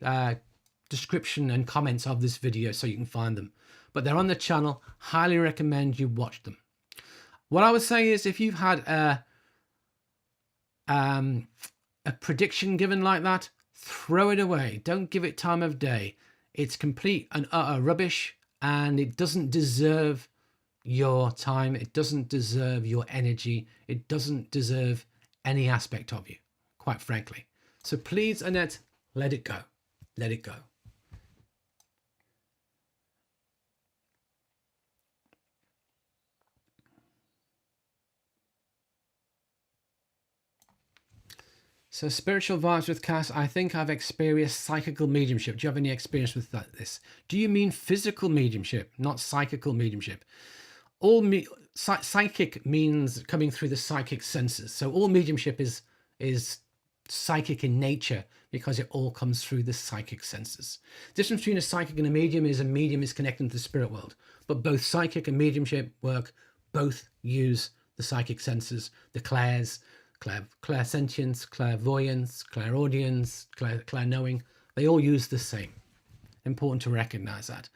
S1: description and comments of this video so you can find them. But they're on the channel. Highly recommend you watch them. What I would say is if you've had a prediction given like that, throw it away. Don't give it time of day. It's complete and utter rubbish and it doesn't deserve your time. It doesn't deserve your energy. It doesn't deserve any aspect of you, quite frankly. So please, Annette, let it go. Let it go. So spiritual vibes with Cass, I think I've experienced psychical mediumship. Do you have any experience with this? Do you mean physical mediumship, not psychical mediumship? Psychic means coming through the psychic senses. So all mediumship is psychic in nature because it all comes through the psychic senses. The difference between a psychic and a medium is connecting to the spirit world. But both psychic and mediumship work, both use the psychic senses, the clairs, clairsentience, clairvoyance, clairaudience, clairknowing. They all use the same. Important to recognize that.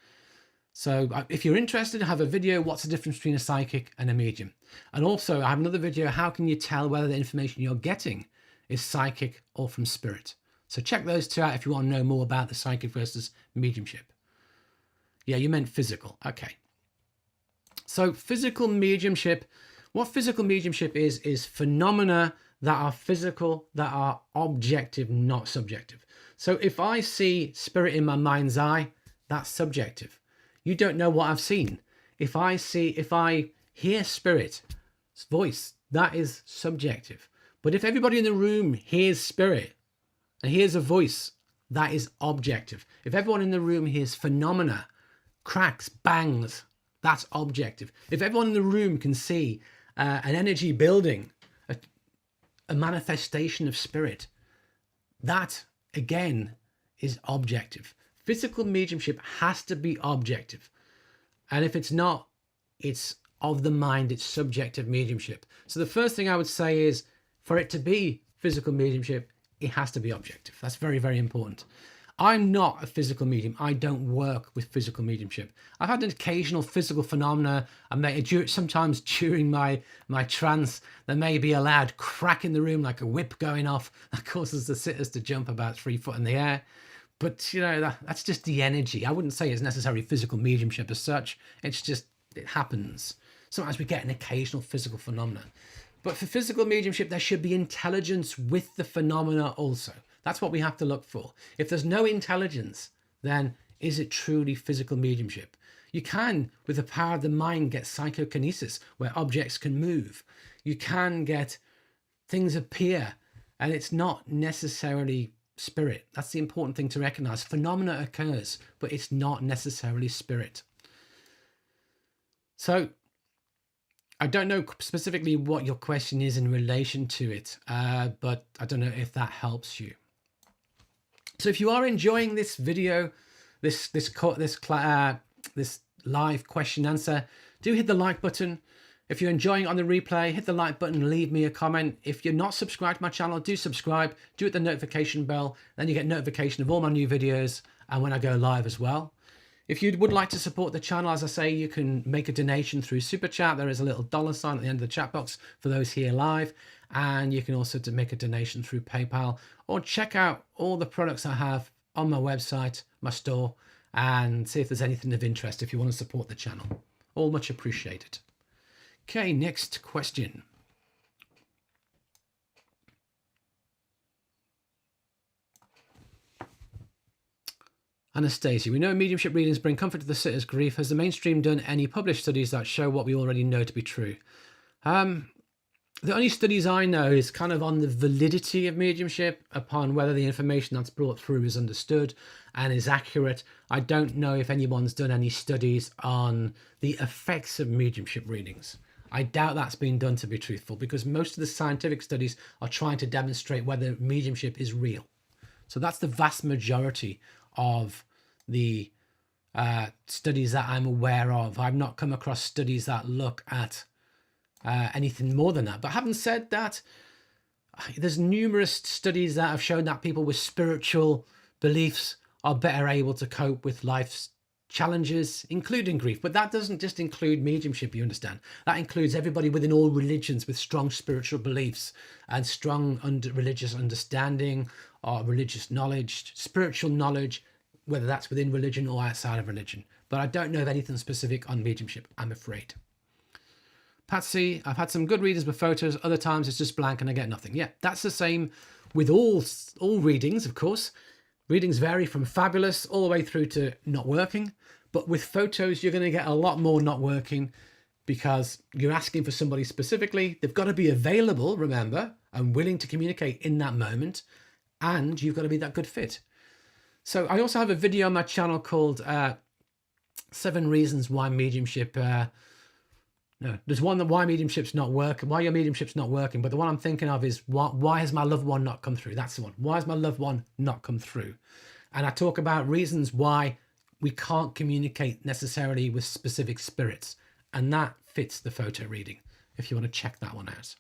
S1: So if you're interested, I have a video, what's the difference between a psychic and a medium? And also I have another video, how can you tell whether the information you're getting is psychic or from spirit? So check those two out if you want to know more about the psychic versus mediumship. Yeah, you meant physical. Okay. So physical mediumship, what physical mediumship is phenomena that are physical, that are objective, not subjective. So if I see spirit in my mind's eye, that's subjective. You don't know what I've seen. If I hear spirit's voice, that is subjective. But if everybody in the room hears spirit and hears a voice, that is objective. If everyone in the room hears phenomena, cracks, bangs, That's objective. If everyone in the room can see an energy building, a manifestation of spirit, that again is objective. Physical mediumship has to be objective. And if it's not, it's of the mind, it's subjective mediumship. So the first thing I would say is, for it to be physical mediumship, it has to be objective. That's very, very important. I'm not a physical medium. I don't work with physical mediumship. I've had an occasional physical phenomena. Sometimes during my trance, there may be a loud crack in the room, like a whip going off, that causes the sitters to jump about 3 foot in the air. But, you know, that's just the energy. I wouldn't say it's necessarily physical mediumship as such. It's just, it happens. Sometimes we get an occasional physical phenomena. But for physical mediumship, there should be intelligence with the phenomena also. That's what we have to look for. If there's no intelligence, then is it truly physical mediumship? You can, with the power of the mind, get psychokinesis, where objects can move. You can get things appear, and it's not necessarily spirit. That's the important thing to recognize. Phenomena occurs, but it's not necessarily spirit. So I don't know specifically what your question is in relation to it, but I don't know if that helps you. So if you are enjoying this video, this live question answer, do hit the like button. If you're enjoying it on the replay, hit the like button, leave me a comment. If you're not subscribed to my channel, do subscribe, do hit the notification bell, then you get notification of all my new videos and when I go live as well. If you would like to support the channel, as I say, you can make a donation through Super Chat. There is a little $ at the end of the chat box for those here live. And you can also make a donation through PayPal, or check out all the products I have on my website, my store, and see if there's anything of interest if you want to support the channel. All much appreciated. Okay, next question. Anastasia, we know mediumship readings bring comfort to the sitter's grief. Has the mainstream done any published studies that show what we already know to be true? The only studies I know is kind of on the validity of mediumship, upon whether the information that's brought through is understood and is accurate. I don't know if anyone's done any studies on the effects of mediumship readings. I doubt that's been done, to be truthful, because most of the scientific studies are trying to demonstrate whether mediumship is real. So that's the vast majority of the studies that I'm aware of. I've not come across studies that look at anything more than that. But having said that, there's numerous studies that have shown that people with spiritual beliefs are better able to cope with life's challenges, including grief. But that doesn't just include mediumship, you understand. That includes everybody within all religions with strong spiritual beliefs and strong religious understanding or religious knowledge, spiritual knowledge, whether that's within religion or outside of religion. But I don't know of anything specific on mediumship, I'm afraid. Patsy, I've had some good readings with photos. Other times it's just blank and I get nothing. Yeah, that's the same with all readings, of course. Readings vary from fabulous all the way through to not working. But with photos, you're going to get a lot more not working because you're asking for somebody specifically. They've got to be available, remember, and willing to communicate in that moment. And you've got to be that good fit. So I also have a video on my channel called 7 Reasons Why Mediumship... No, there's one that why mediumship's not working, why your mediumship's not working, but the one I'm thinking of is why has my loved one not come through? That's the one. Why has my loved one not come through? And I talk about reasons why we can't communicate necessarily with specific spirits. And that fits the photo reading, if you want to check that one out.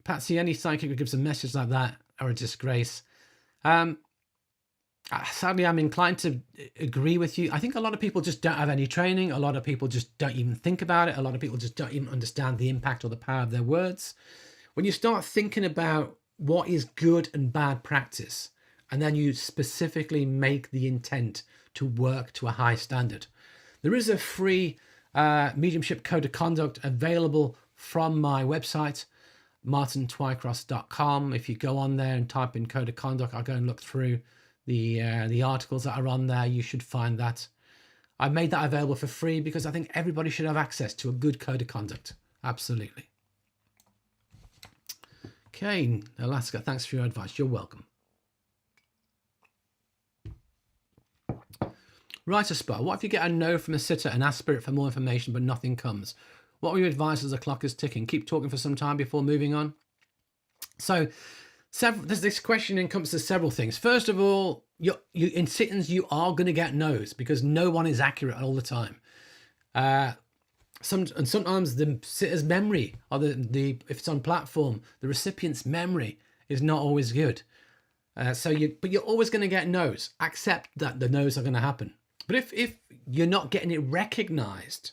S1: Patsy, any psychic who gives a message like that are a disgrace. Sadly, I'm inclined to agree with you. I think a lot of people just don't have any training. A lot of people just don't even think about it. A lot of people just don't even understand the impact or the power of their words. When you start thinking about what is good and bad practice, and then you specifically make the intent to work to a high standard. There is a free mediumship code of conduct available from my website, martintwycross.com. If you go on there and type in code of conduct, I'll go and look through the articles that are on there. You should find that. I made that available for free because I think everybody should have access to a good code of conduct. Absolutely. Okay, Alaska, thanks for your advice. You're welcome. Writer spot. What if you get a no from a sitter and ask spirit for more information, but nothing comes? What will you advise as the clock is ticking? Keep talking for some time before moving on. So this question encompasses several things. First of all, you in sittings, you are going to get no's because no one is accurate all the time. Sometimes the sitter's memory, or the if it's on platform, the recipient's memory is not always good. But you're always going to get no's. Accept that the no's are going to happen. But if you're not getting it recognized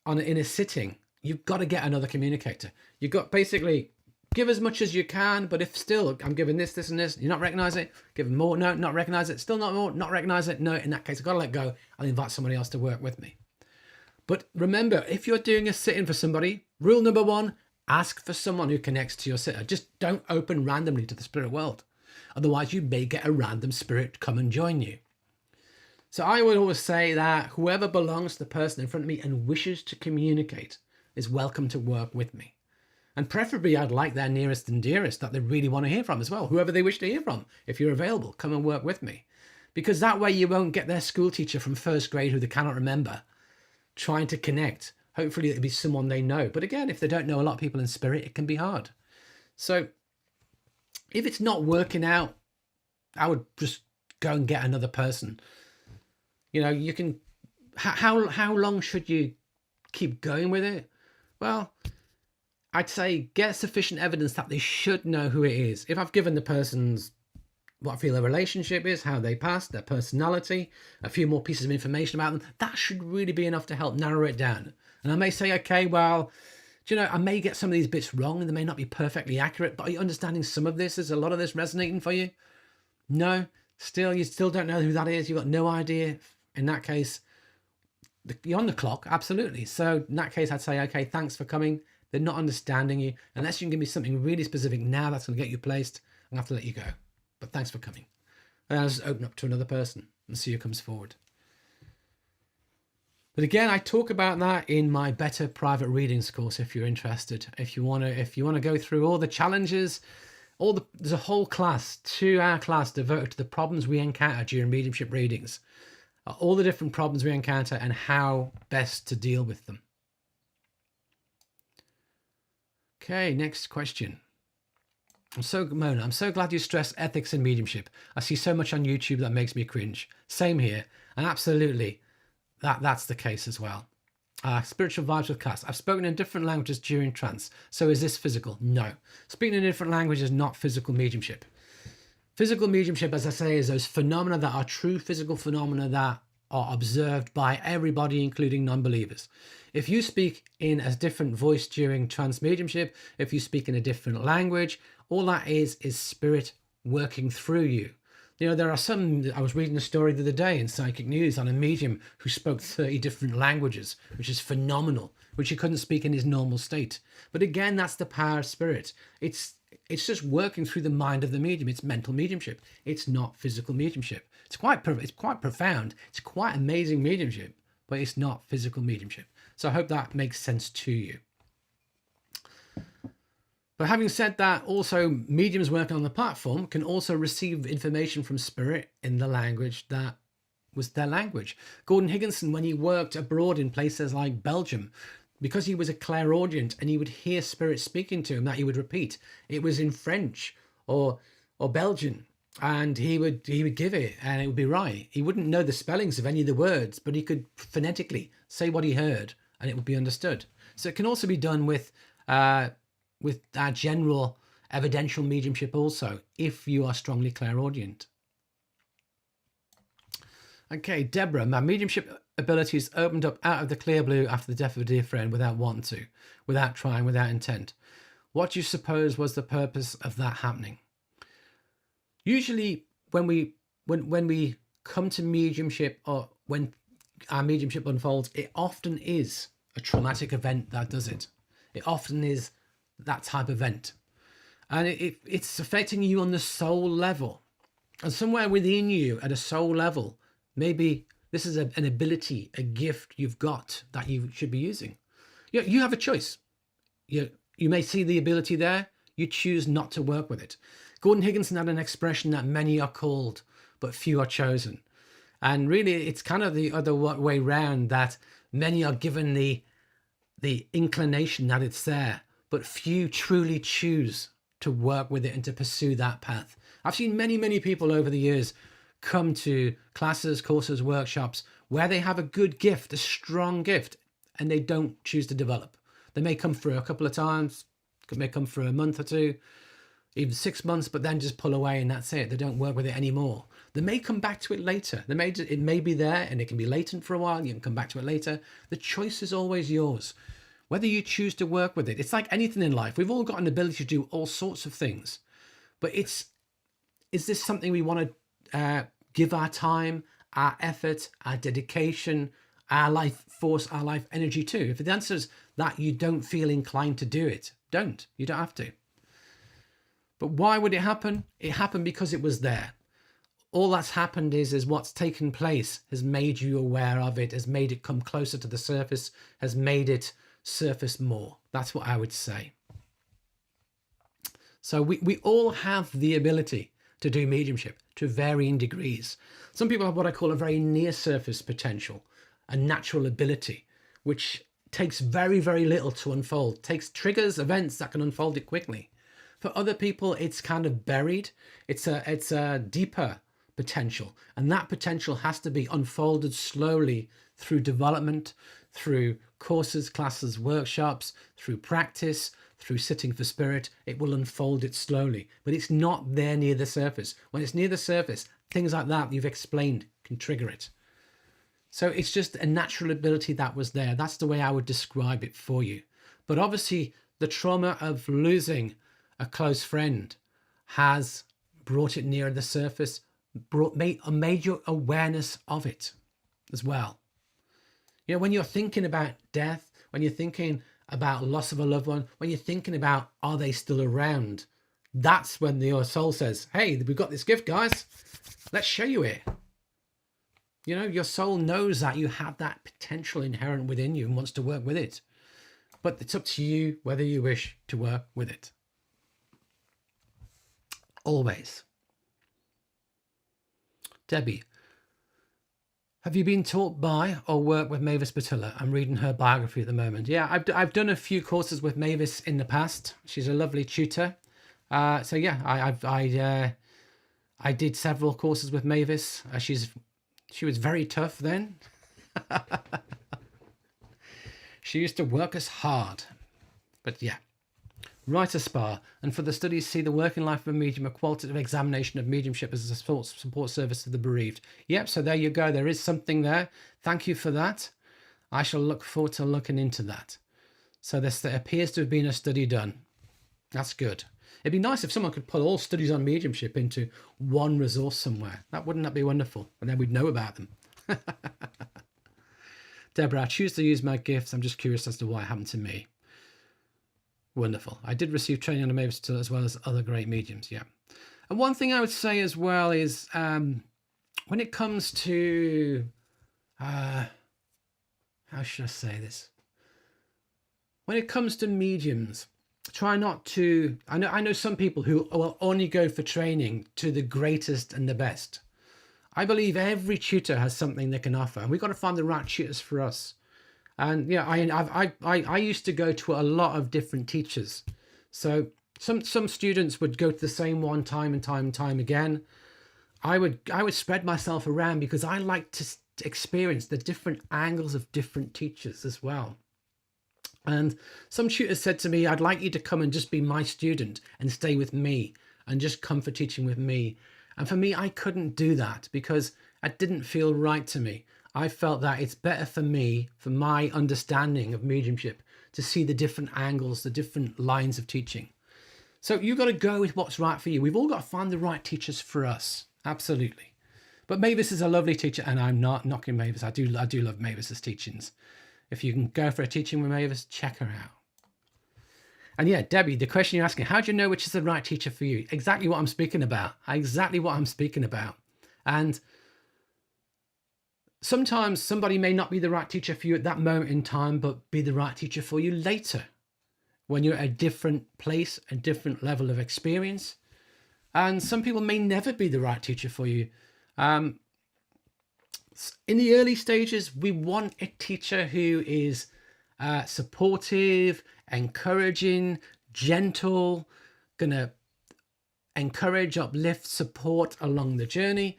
S1: in a sitting, you've got to get another communicator. You've got basically give as much as you can, but if still I'm giving this, this, and this, you're not recognize it, give more, no, not recognize it, still not more, not recognize it, no, in that case, I've got to let go and invite somebody else to work with me. But remember, if you're doing a sit-in for somebody, rule number one, ask for someone who connects to your sitter. Just don't open randomly to the spirit world. Otherwise, you may get a random spirit come and join you. So I would always say that whoever belongs to the person in front of me and wishes to communicate is welcome to work with me. And preferably, I'd like their nearest and dearest that they really want to hear from as well. Whoever they wish to hear from, if you're available, come and work with me. Because that way you won't get their school teacher from first grade who they cannot remember trying to connect. Hopefully it'll be someone they know. But again, if they don't know a lot of people in spirit, it can be hard. So if it's not working out, I would just go and get another person. You know, you can, how long should you keep going with it? Well, I'd say get sufficient evidence that they should know who it is. If I've given the person's what I feel their relationship is, how they passed, their personality, a few more pieces of information about them, that should really be enough to help narrow it down. And I may say, okay, well, do you know, I may get some of these bits wrong and they may not be perfectly accurate, but are you understanding some of this? Is a lot of this resonating for you? No, you still don't know who that is. You've got no idea. In that case, you're on the clock, absolutely. So in that case, I'd say, okay, thanks for coming. They're not understanding you. Unless you can give me something really specific now that's going to get you placed, I'm going to have to let you go. But thanks for coming. And I'll just open up to another person and see who comes forward. But again, I talk about that in my Better Private Readings course if you're interested. If you want to go through all the challenges, there's a whole class, 2-hour class devoted to the problems we encounter during mediumship readings. All the different problems we encounter and how best to deal with them. Okay, next question. Mona, I'm so glad you stress ethics in mediumship. I see so much on YouTube that makes me cringe. Same here. And absolutely, that's the case as well. Spiritual vibes with class. I've spoken in different languages during trance. So is this physical? No. Speaking in a different language is not physical mediumship. Physical mediumship, as I say, is those phenomena that are true physical phenomena that are observed by everybody, including non-believers. If you speak in a different voice during trance mediumship, if you speak in a different language, all that is spirit working through you. You know, there are some, I was reading a story the other day in Psychic News on a medium who spoke 30 different languages, which is phenomenal, which he couldn't speak in his normal state. But again, that's the power of spirit. It's just working through the mind of the medium. It's mental mediumship. It's not physical mediumship. It's quite profound. It's quite amazing mediumship, but it's not physical mediumship. So I hope that makes sense to you. But having said that, also mediums working on the platform can also receive information from spirit in the language that was their language. Gordon Higginson, when he worked abroad in places like Belgium, because he was a clairaudient and he would hear spirit speaking to him that he would repeat, it was in French or Belgian, and he would give it and it would be right. He wouldn't know the spellings of any of the words, but he could phonetically say what he heard and it would be understood. So it can also be done with our general evidential mediumship also, if you are strongly clairaudient. Okay, Deborah, my mediumship abilities opened up out of the clear blue after the death of a dear friend without wanting to, without trying, without intent. What do you suppose was the purpose of that happening? Usually when we come to mediumship, or when our mediumship unfolds, it often is a traumatic event that does it. It often is that type of event. And it's affecting you on the soul level. And somewhere within you at a soul level, maybe this is an ability, a gift you've got that you should be using. You have a choice. You may see the ability there. You choose not to work with it. Gordon Higginson had an expression that many are called, but few are chosen. And really, it's kind of the other way round, that many are given the inclination that it's there, but few truly choose to work with it and to pursue that path. I've seen many people over the years come to classes, courses, workshops where they have a good gift, a strong gift, and they don't choose to develop. They may come for a couple of times, may come for a month or two, even 6 months, but then just pull away and that's it. They don't work with it anymore. They may come back to it later. It may be there and it can be latent for a while. You can come back to it later. The choice is always yours, whether you choose to work with it. It's like anything in life. We've all got an ability to do all sorts of things, but is this something we want to give our time, our effort, our dedication, our life force, our life energy to? If the answer is that you don't feel inclined to do it, don't. You don't have to. But why would it happen? It happened because it was there. All that's happened is what's taken place has made you aware of it, has made it come closer to the surface, has made it surface more. That's what I would say. So we all have the ability to do mediumship to varying degrees. Some people have what I call a very near surface potential, a natural ability, which takes very little to unfold, takes triggers, events that can unfold it quickly. For other people, it's kind of buried. It's a deeper potential, and that potential has to be unfolded slowly through development, through courses, classes, workshops, through practice, through sitting for spirit. It will unfold it slowly, but it's not there near the surface. When it's near the surface, things like that you've explained can trigger it. So it's just a natural ability that was there. That's the way I would describe it for you. But obviously the trauma of losing a close friend has brought it nearer the surface, made your awareness of it as well. You know, when you're thinking about death, when you're thinking about loss of a loved one, when you're thinking about, are they still around? That's when your soul says, hey, we've got this gift, guys. Let's show you it. You know, your soul knows that you have that potential inherent within you and wants to work with it. But it's up to you whether you wish to work with it. Always. Debbie, have you been taught by or worked with Ms Patricia? I'm reading her biography at the moment. Yeah, I've done a few courses with Mavis in the past. She's a lovely tutor. So yeah, I did several courses with Mavis. She was very tough then. She used to work us hard. But yeah. Write a SPA, and for the studies see the working life of a medium, a qualitative examination of mediumship as a support service to the bereaved. Yep, so there you go. There is something there. Thank you for that. I shall look forward to looking into that. So there appears to have been a study done. That's good. It'd be nice if someone could put all studies on mediumship into one resource somewhere. Wouldn't that be wonderful? And then we'd know about them. Deborah, I choose to use my gifts. I'm just curious as to why it happened to me. Wonderful. I did receive training on the Mavis as well as other great mediums. Yeah. And one thing I would say as well is when it comes to, how should I say this? When it comes to mediums, try not to, I know some people who will only go for training to the greatest and the best. I believe every tutor has something they can offer, and we've got to find the right tutors for us. And yeah, I used to go to a lot of different teachers. So some students would go to the same one time and time again. I would spread myself around because I like to experience the different angles of different teachers as well. And some tutors said to me, I'd like you to come and just be my student and stay with me and just come for teaching with me. And for me, I couldn't do that because it didn't feel right to me. I felt that it's better for me, for my understanding of mediumship, to see the different angles, the different lines of teaching. So you've got to go with what's right for you. We've all got to find the right teachers for us. Absolutely. But Mavis is a lovely teacher, and I'm not knocking Mavis. I do love Mavis's teachings. If you can go for a teaching with Mavis, check her out. And yeah, Debbie, the question you're asking, how do you know which is the right teacher for you? Exactly what I'm speaking about. Exactly what I'm speaking about. And sometimes somebody may not be the right teacher for you at that moment in time, but be the right teacher for you later when you're at a different place, a different level of experience. And some people may never be the right teacher for you. In the early stages, we want a teacher who is supportive, encouraging, gentle, gonna encourage, uplift, support along the journey.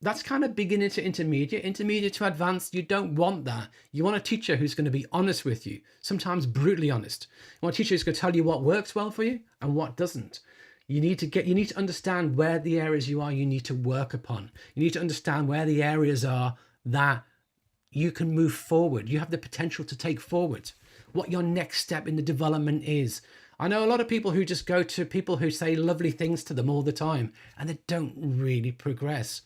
S1: That's kind of beginner to intermediate to advanced. You don't want that. You want a teacher who's going to be honest with you, sometimes brutally honest. You want a teacher who's going to tell you what works well for you and what doesn't. You need to understand where the areas you need to work upon. You need to understand where the areas are that you can move forward. You have the potential to take forward. What your next step in the development is. I know a lot of people who just go to people who say lovely things to them all the time and they don't really progress.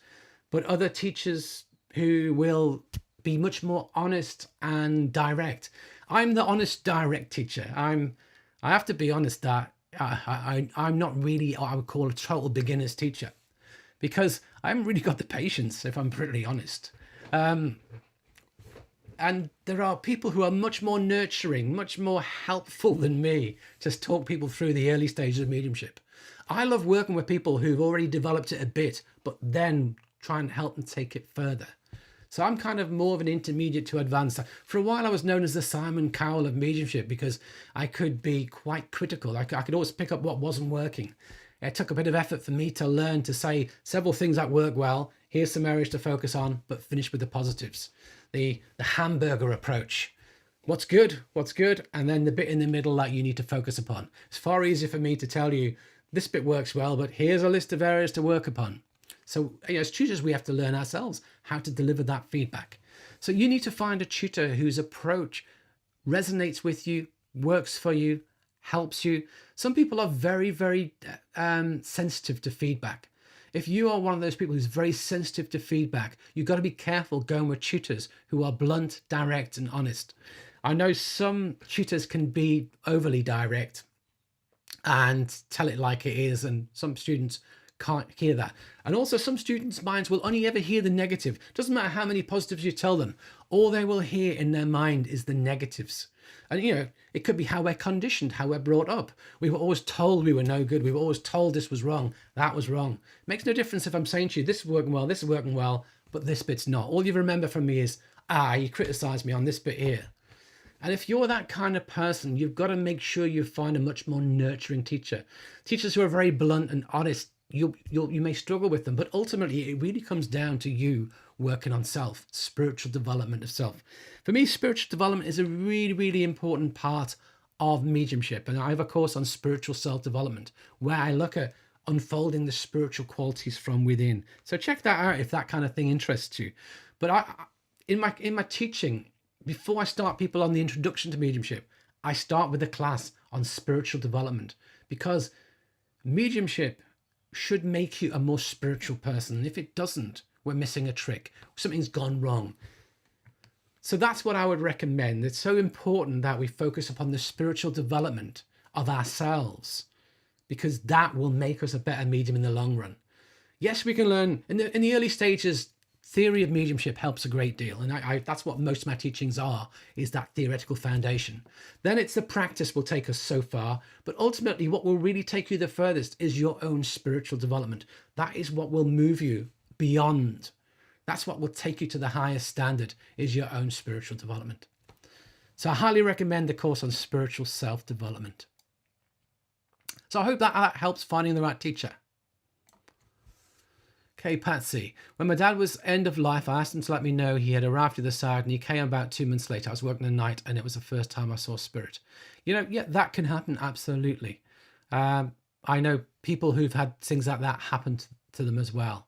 S1: But other teachers who will be much more honest and direct. I'm the honest, direct teacher. I have to be honest that I'm not really what I would call a total beginner's teacher, because I haven't really got the patience, if I'm brutally honest. And there are people who are much more nurturing, much more helpful than me to talk people through the early stages of mediumship. I love working with people who've already developed it a bit, but then try and help them take it further. So I'm kind of more of an intermediate to advanced. For a while, I was known as the Simon Cowell of mediumship because I could be quite critical. I could always pick up what wasn't working. It took a bit of effort for me to learn to say several things that work well. Here's some areas to focus on, but finish with the positives. The hamburger approach. What's good, and then the bit in the middle that you need to focus upon. It's far easier for me to tell you this bit works well, but here's a list of areas to work upon. So as tutors, we have to learn ourselves how to deliver that feedback. So you need to find a tutor whose approach resonates with you, works for you, helps you. Some people are very, very sensitive to feedback. If you are one of those people who's very sensitive to feedback, you've got to be careful going with tutors who are blunt, direct, and honest. I know some tutors can be overly direct and tell it like it is, and some students can't hear that. And also some students' minds will only ever hear the negative. Doesn't matter how many positives you tell them, all they will hear in their mind is the negatives. And it could be how we're conditioned, how we're brought up. We were always told we were no good. We were always told this was wrong, that was wrong. It makes no difference if I'm saying to you, this is working well, but this bit's not. All you remember from me is, you criticized me on this bit here. And if you're that kind of person, you've got to make sure you find a much more nurturing teacher. Teachers who are very blunt and honest, you may struggle with them, but ultimately it really comes down to you working on self, spiritual development of self. For me, spiritual development is a really, really important part of mediumship. And I have a course on spiritual self-development where I look at unfolding the spiritual qualities from within. So check that out if that kind of thing interests you. But in my teaching, before I start people on the introduction to mediumship, I start with a class on spiritual development, because mediumship should make you a more spiritual person. If it doesn't, we're missing a trick. Something's gone wrong. So that's what I would recommend. It's so important that we focus upon the spiritual development of ourselves, because that will make us a better medium in the long run. Yes, we can learn in the early stages. Theory of mediumship helps a great deal, and that's what most of my teachings are, is that theoretical foundation. Then it's the practice will take us so far, but ultimately what will really take you the furthest is your own spiritual development. That is what will move you beyond. That's what will take you to the highest standard, is your own spiritual development. So I highly recommend the course on spiritual self-development. So I hope that helps finding the right teacher. Okay, Patsy. When my dad was end of life, I asked him to let me know he had arrived to the side, and he came about 2 months later. I was working the night, and it was the first time I saw spirit. Yeah, that can happen, absolutely. I know people who've had things like that happen to them as well.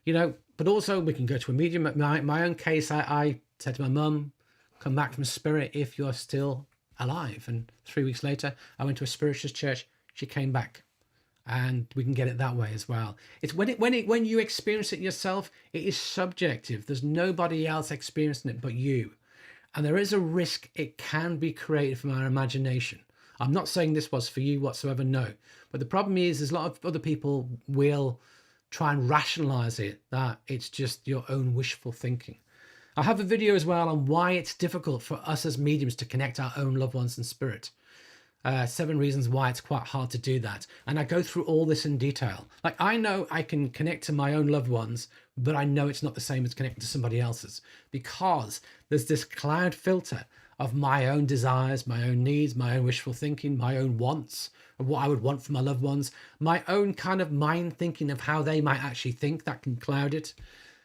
S1: But also we can go to a medium. My own case, I said to my mum, come back from spirit if you're still alive. And 3 weeks later, I went to a spiritualist church. She came back. And we can get it that way as well. It's when you experience it yourself, it is subjective. There's nobody else experiencing it but you. And there is a risk it can be created from our imagination. I'm not saying this was for you whatsoever, no. But the problem is a lot of other people will try and rationalize it, that it's just your own wishful thinking. I have a video as well on why it's difficult for us as mediums to connect our own loved ones in spirit. 7 reasons why it's quite hard to do that. And I go through all this in detail. Like, I know I can connect to my own loved ones, but I know it's not the same as connecting to somebody else's, because there's this cloud filter of my own desires, my own needs, my own wishful thinking, my own wants of what I would want for my loved ones, my own kind of mind thinking of how they might actually think, that can cloud it.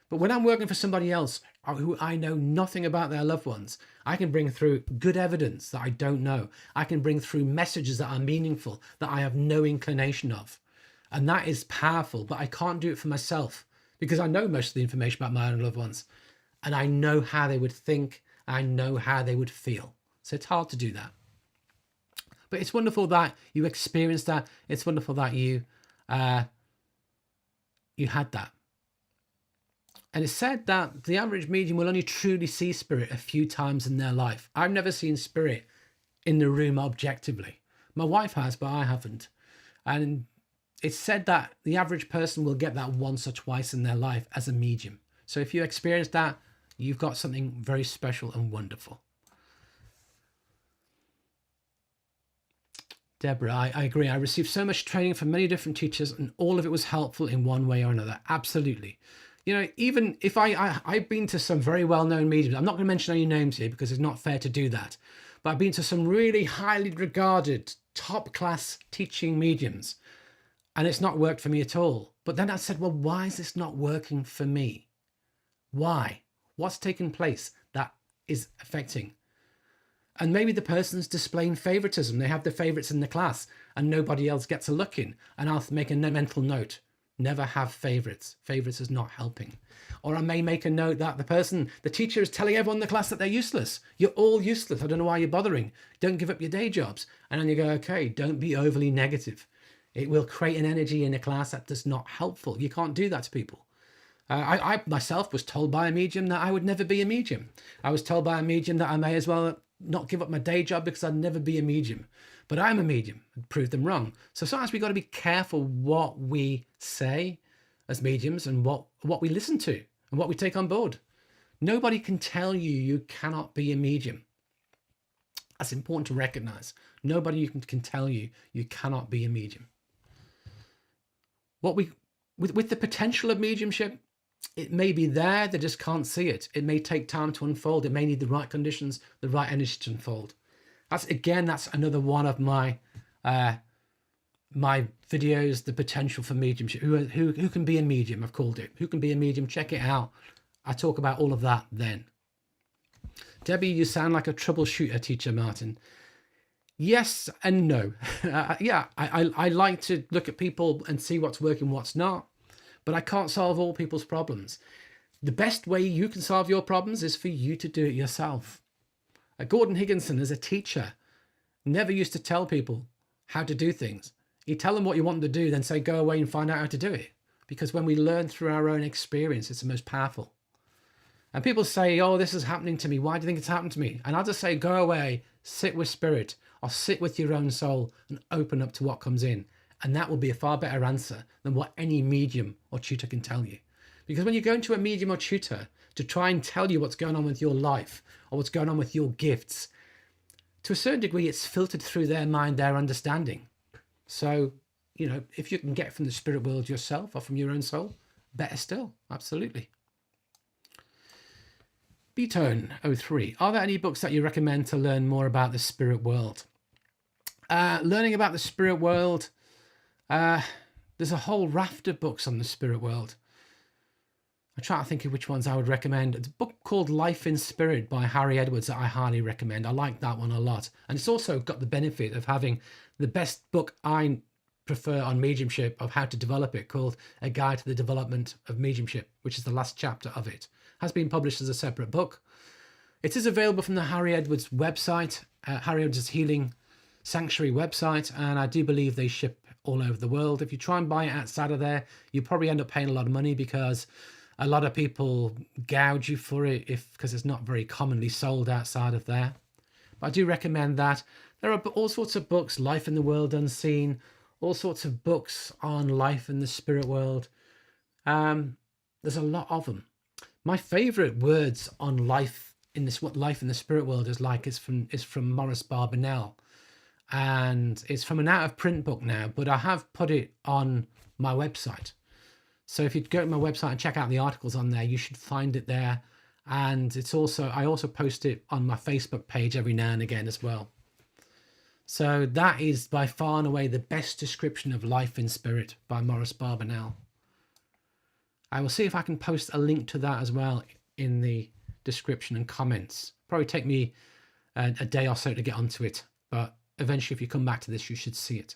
S1: But when I'm working for somebody else who I know nothing about their loved ones, I can bring through good evidence that I don't know. I can bring through messages that are meaningful, that I have no inclination of. And that is powerful, but I can't do it for myself because I know most of the information about my own loved ones. And I know how they would think. I know how they would feel. So it's hard to do that. But it's wonderful that you experienced that. It's wonderful that you had that. And it's said that the average medium will only truly see spirit a few times in their life. I've never seen spirit in the room objectively. My wife has, but I haven't. And it's said that the average person will get that once or twice in their life as a medium. So if you experience that, you've got something very special and wonderful. Deborah, I agree. I received so much training from many different teachers and all of it was helpful in one way or another. Absolutely. You know, even if I've been to some very well-known mediums, I'm not going to mention any names here because it's not fair to do that, but I've been to some really highly regarded top-class teaching mediums and it's not worked for me at all. But then I said, well, why is this not working for me? Why? What's taking place that is affecting? And maybe the person's displaying favoritism. They have the favorites in the class and nobody else gets a look in. And I'll make a mental note. Never have favorites. Favorites is not helping. Or I may make a note that the teacher is telling everyone in the class that they're useless. You're all useless. I don't know why you're bothering. Don't give up your day jobs. And then you go, okay, don't be overly negative. It will create an energy in a class that is not helpful. You can't do that to people. I myself was told by a medium that I would never be a medium. I was told by a medium that I may as well not give up my day job because I'd never be a medium. But I'm a medium. I proved them wrong. So sometimes we've got to be careful what we say as mediums and what we listen to and what we take on board. Nobody can tell you you cannot be a medium. That's important to recognize. Nobody can tell you you cannot be a medium. With the potential of mediumship, it may be there, they just can't see it. It may take time to unfold. It may need the right conditions, the right energy to unfold. That's another one of my my videos, the potential for mediumship. Who can be a medium? I've called it. Who can be a medium? Check it out. I talk about all of that then. Debbie, you sound like a troubleshooter, Teacher Martin. Yes and no. Yeah, I like to look at people and see what's working, what's not, but I can't solve all people's problems. The best way you can solve your problems is for you to do it yourself. Gordon Higginson, as a teacher, never used to tell people how to do things. He'd tell them what you want them to do, then say, go away and find out how to do it. Because when we learn through our own experience, it's the most powerful. And people say, oh, this is happening to me. Why do you think it's happened to me? And I'll just say, go away, sit with spirit, or sit with your own soul and open up to what comes in. And that will be a far better answer than what any medium or tutor can tell you. Because when you go into a medium or tutor to try and tell you what's going on with your life or what's going on with your gifts, to a certain degree, it's filtered through their mind, their understanding. So, you know, if you can get from the spirit world yourself or from your own soul, better still. Absolutely. Betone 03. Are there any books that you recommend to learn more about the spirit world? Learning about the spirit world, there's a whole raft of books on the spirit world. I'm trying to think of which ones I would recommend. It's a book called Life in Spirit by Harry Edwards that I highly recommend. I like that one a lot. And it's also got the benefit of having the best book I prefer on mediumship of how to develop it, called A Guide to the Development of Mediumship, which is the last chapter of it. Has been published as a separate book. It is available from the Harry Edwards website, Harry Edwards Healing Sanctuary website, and I do believe they ship all over the world. If you try and buy it outside of there, you probably end up paying a lot of money because a lot of people gouge you for it because it's not very commonly sold outside of there. But I do recommend that. There are all sorts of books, Life in the World Unseen, all sorts of books on life in the spirit world. There's a lot of them. My favorite words on life in this, what life in the spirit world is like, is from Maurice Barbanel. and it's from an out of print book now, but I have put it on my website. So if you go to my website and check out the articles on there, you should find it there. And it's also, I also post it on my Facebook page every now and again as well. So that is by far and away the best description of life in spirit by Maurice Barbanel. I will see if I can post a link to that as well in the description and comments. Probably take me a day or so to get onto it, but eventually if you come back to this, you should see it.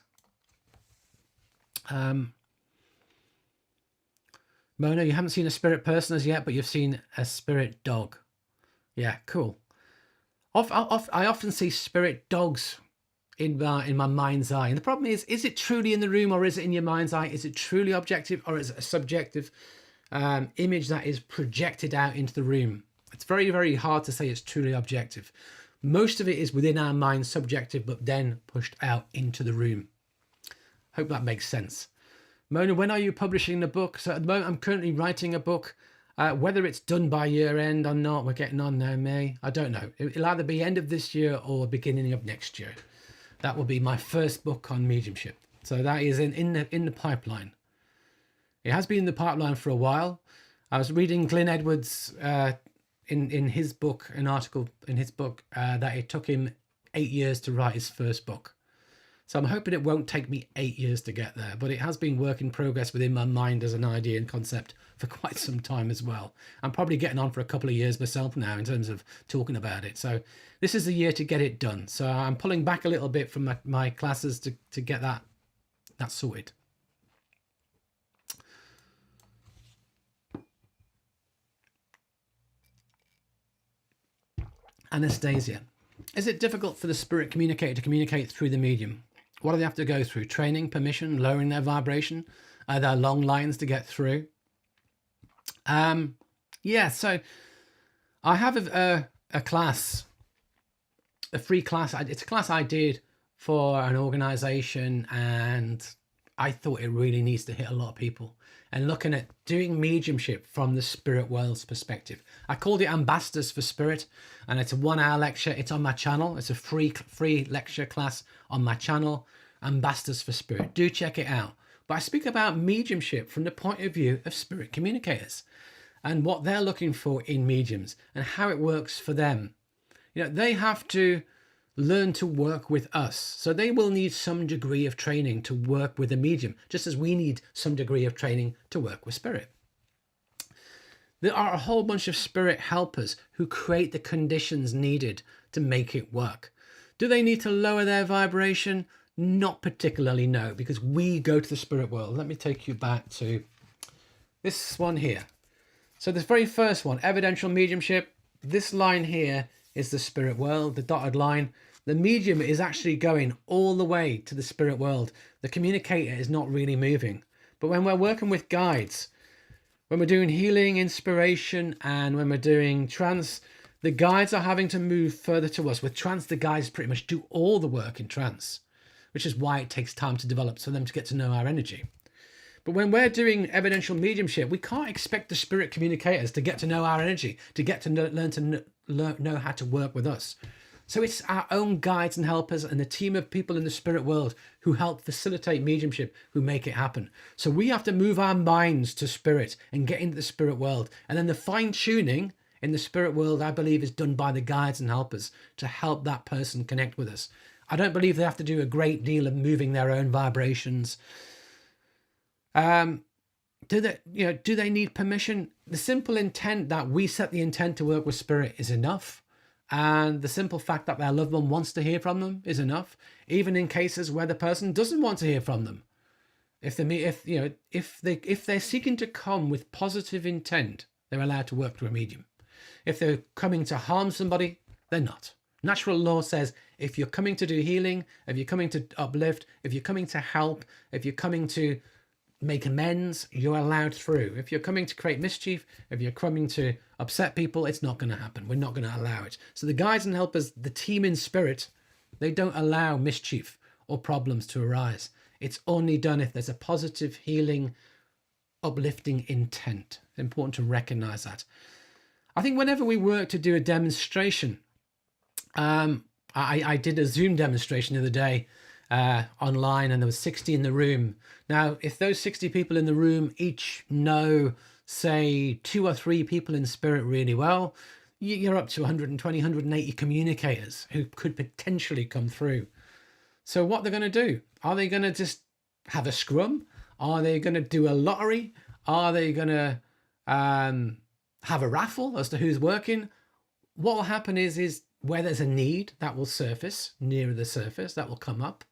S1: Mona, you haven't seen a spirit person as yet, but you've seen a spirit dog. Yeah, cool. I often see spirit dogs in my mind's eye. And the problem is it truly in the room, or is it in your mind's eye? Is it truly objective, or is it a subjective image that is projected out into the room? It's very, very hard to say it's truly objective. Most of it is within our mind, subjective, but then pushed out into the room. Hope that makes sense. Mona, when are you publishing the book? So at the moment, I'm currently writing a book. Whether it's done by year end or not, we're getting on now, May. I don't know. It'll either be end of this year or beginning of next year. That will be my first book on mediumship. So that is in the pipeline. It has been in the pipeline for a while. I was reading Glyn Edwards in his book, an article in his book, that it took him 8 years to write his first book. So I'm hoping it won't take me 8 years to get there, but it has been work in progress within my mind as an idea and concept for quite some time as well. I'm probably getting on for a couple of years myself now in terms of talking about it. So this is the year to get it done. So I'm pulling back a little bit from my classes to get that sorted. Anastasia, is it difficult for the spirit communicator to communicate through the medium? What do they have to go through? Training, permission, lowering their vibration? Are there long lines to get through? Yeah, so I have a class, a free class. It's a class I did for an organization, and I thought it really needs to hit a lot of people. And looking at doing mediumship from the spirit world's perspective. I called it Ambassadors for Spirit, and it's a 1 hour lecture. It's on my channel. It's a free lecture class on my channel, Ambassadors for Spirit. Do check it out. But I speak about mediumship from the point of view of spirit communicators and what they're looking for in mediums and how it works for them. You know, they have to learn to work with us. So they will need some degree of training to work with a medium, just as we need some degree of training to work with spirit. There are a whole bunch of spirit helpers who create the conditions needed to make it work. Do they need to lower their vibration? Not particularly, no, because we go to the spirit world. Let me take you back to this one here. So this very first one, evidential mediumship, this line here is the spirit world, the dotted line. The medium is actually going all the way to the spirit world. The communicator is not really moving. But when we're working with guides, when we're doing healing, inspiration, and when we're doing trance, the guides are having to move further to us. With trance, the guides pretty much do all the work in trance, which is why it takes time to develop for them to get to know our energy. But when we're doing evidential mediumship, we can't expect the spirit communicators to get to know our energy, to get to learn to know how to work with us. So it's our own guides and helpers and the team of people in the spirit world who help facilitate mediumship, who make it happen. So we have to move our minds to spirit and get into the spirit world. And then the fine tuning in the spirit world, I believe, is done by the guides and helpers to help that person connect with us. I don't believe they have to do a great deal of moving their own vibrations. Do they need permission? The simple intent that we set the intent to work with spirit is enough. And the simple fact that their loved one wants to hear from them is enough, even in cases where the person doesn't want to hear from them. If they're seeking to come with positive intent, they're allowed to work through a medium. If they're coming to harm somebody, they're not. Natural law says if you're coming to do healing, if you're coming to uplift, if you're coming to help, if you're coming to make amends, you're allowed through. If you're coming to create mischief, if you're coming to upset people, it's not going to happen. We're not going to allow it. So the guides and helpers, the team in spirit, they don't allow mischief or problems to arise. It's only done if there's a positive, healing, uplifting intent. It's important to recognize that. I think whenever we work to do a demonstration, I I did a Zoom demonstration the other day online, and there was 60 in the room. Now, if those 60 people in the room each know, say, 2 or 3 people in spirit really well, you're up to 120, 180 communicators who could potentially come through. So what they're going to do? Are they going to just have a scrum? Are they going to do a lottery? Are they going to have a raffle as to who's working? What will happen is where there's a need, that will surface, nearer the surface, that will come up.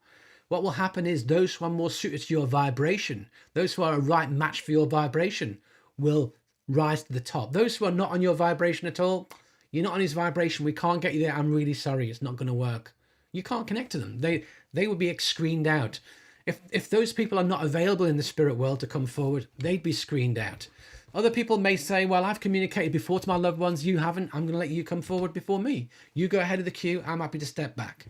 S1: What will happen is those who are more suited to your vibration, those who are a right match for your vibration, will rise to the top. Those who are not on your vibration at all, you're not on his vibration, we can't get you there, I'm really sorry, it's not going to work. You can't connect to them. They will be screened out. If those people are not available in the spirit world to come forward, they'd be screened out. Other people may say, well, I've communicated before to my loved ones, you haven't, I'm going to let you come forward before me. You go ahead of the queue, I'm happy to step back.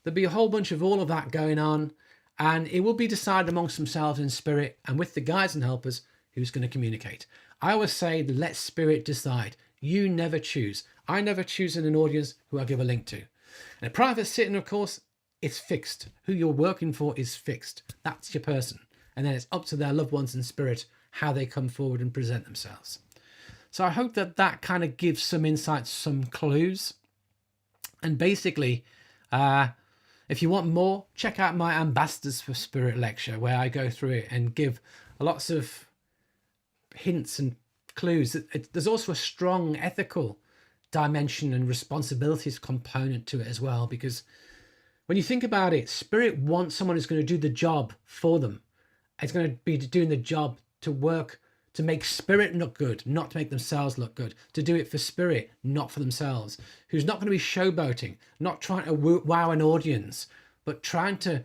S1: There'll be a whole bunch of all of that going on, and it will be decided amongst themselves in spirit and with the guides and helpers who's going to communicate. I always say, let spirit decide. You never choose. I never choose in an audience who I give a link to. In a private sitting, of course, it's fixed. Who you're working for is fixed. That's your person. And then it's up to their loved ones in spirit how they come forward and present themselves. So I hope that that kind of gives some insights, some clues. And basically, if you want more, check out my Ambassadors for Spirit lecture, where I go through it and give lots of hints and clues. There's also a strong ethical dimension and responsibilities component to it as well, because when you think about it, spirit wants someone who's going to do the job for them. It's going to be doing the job to work to make spirit look good, not to make themselves look good, to do it for spirit, not for themselves, who's not going to be showboating, not trying to wow an audience, but trying to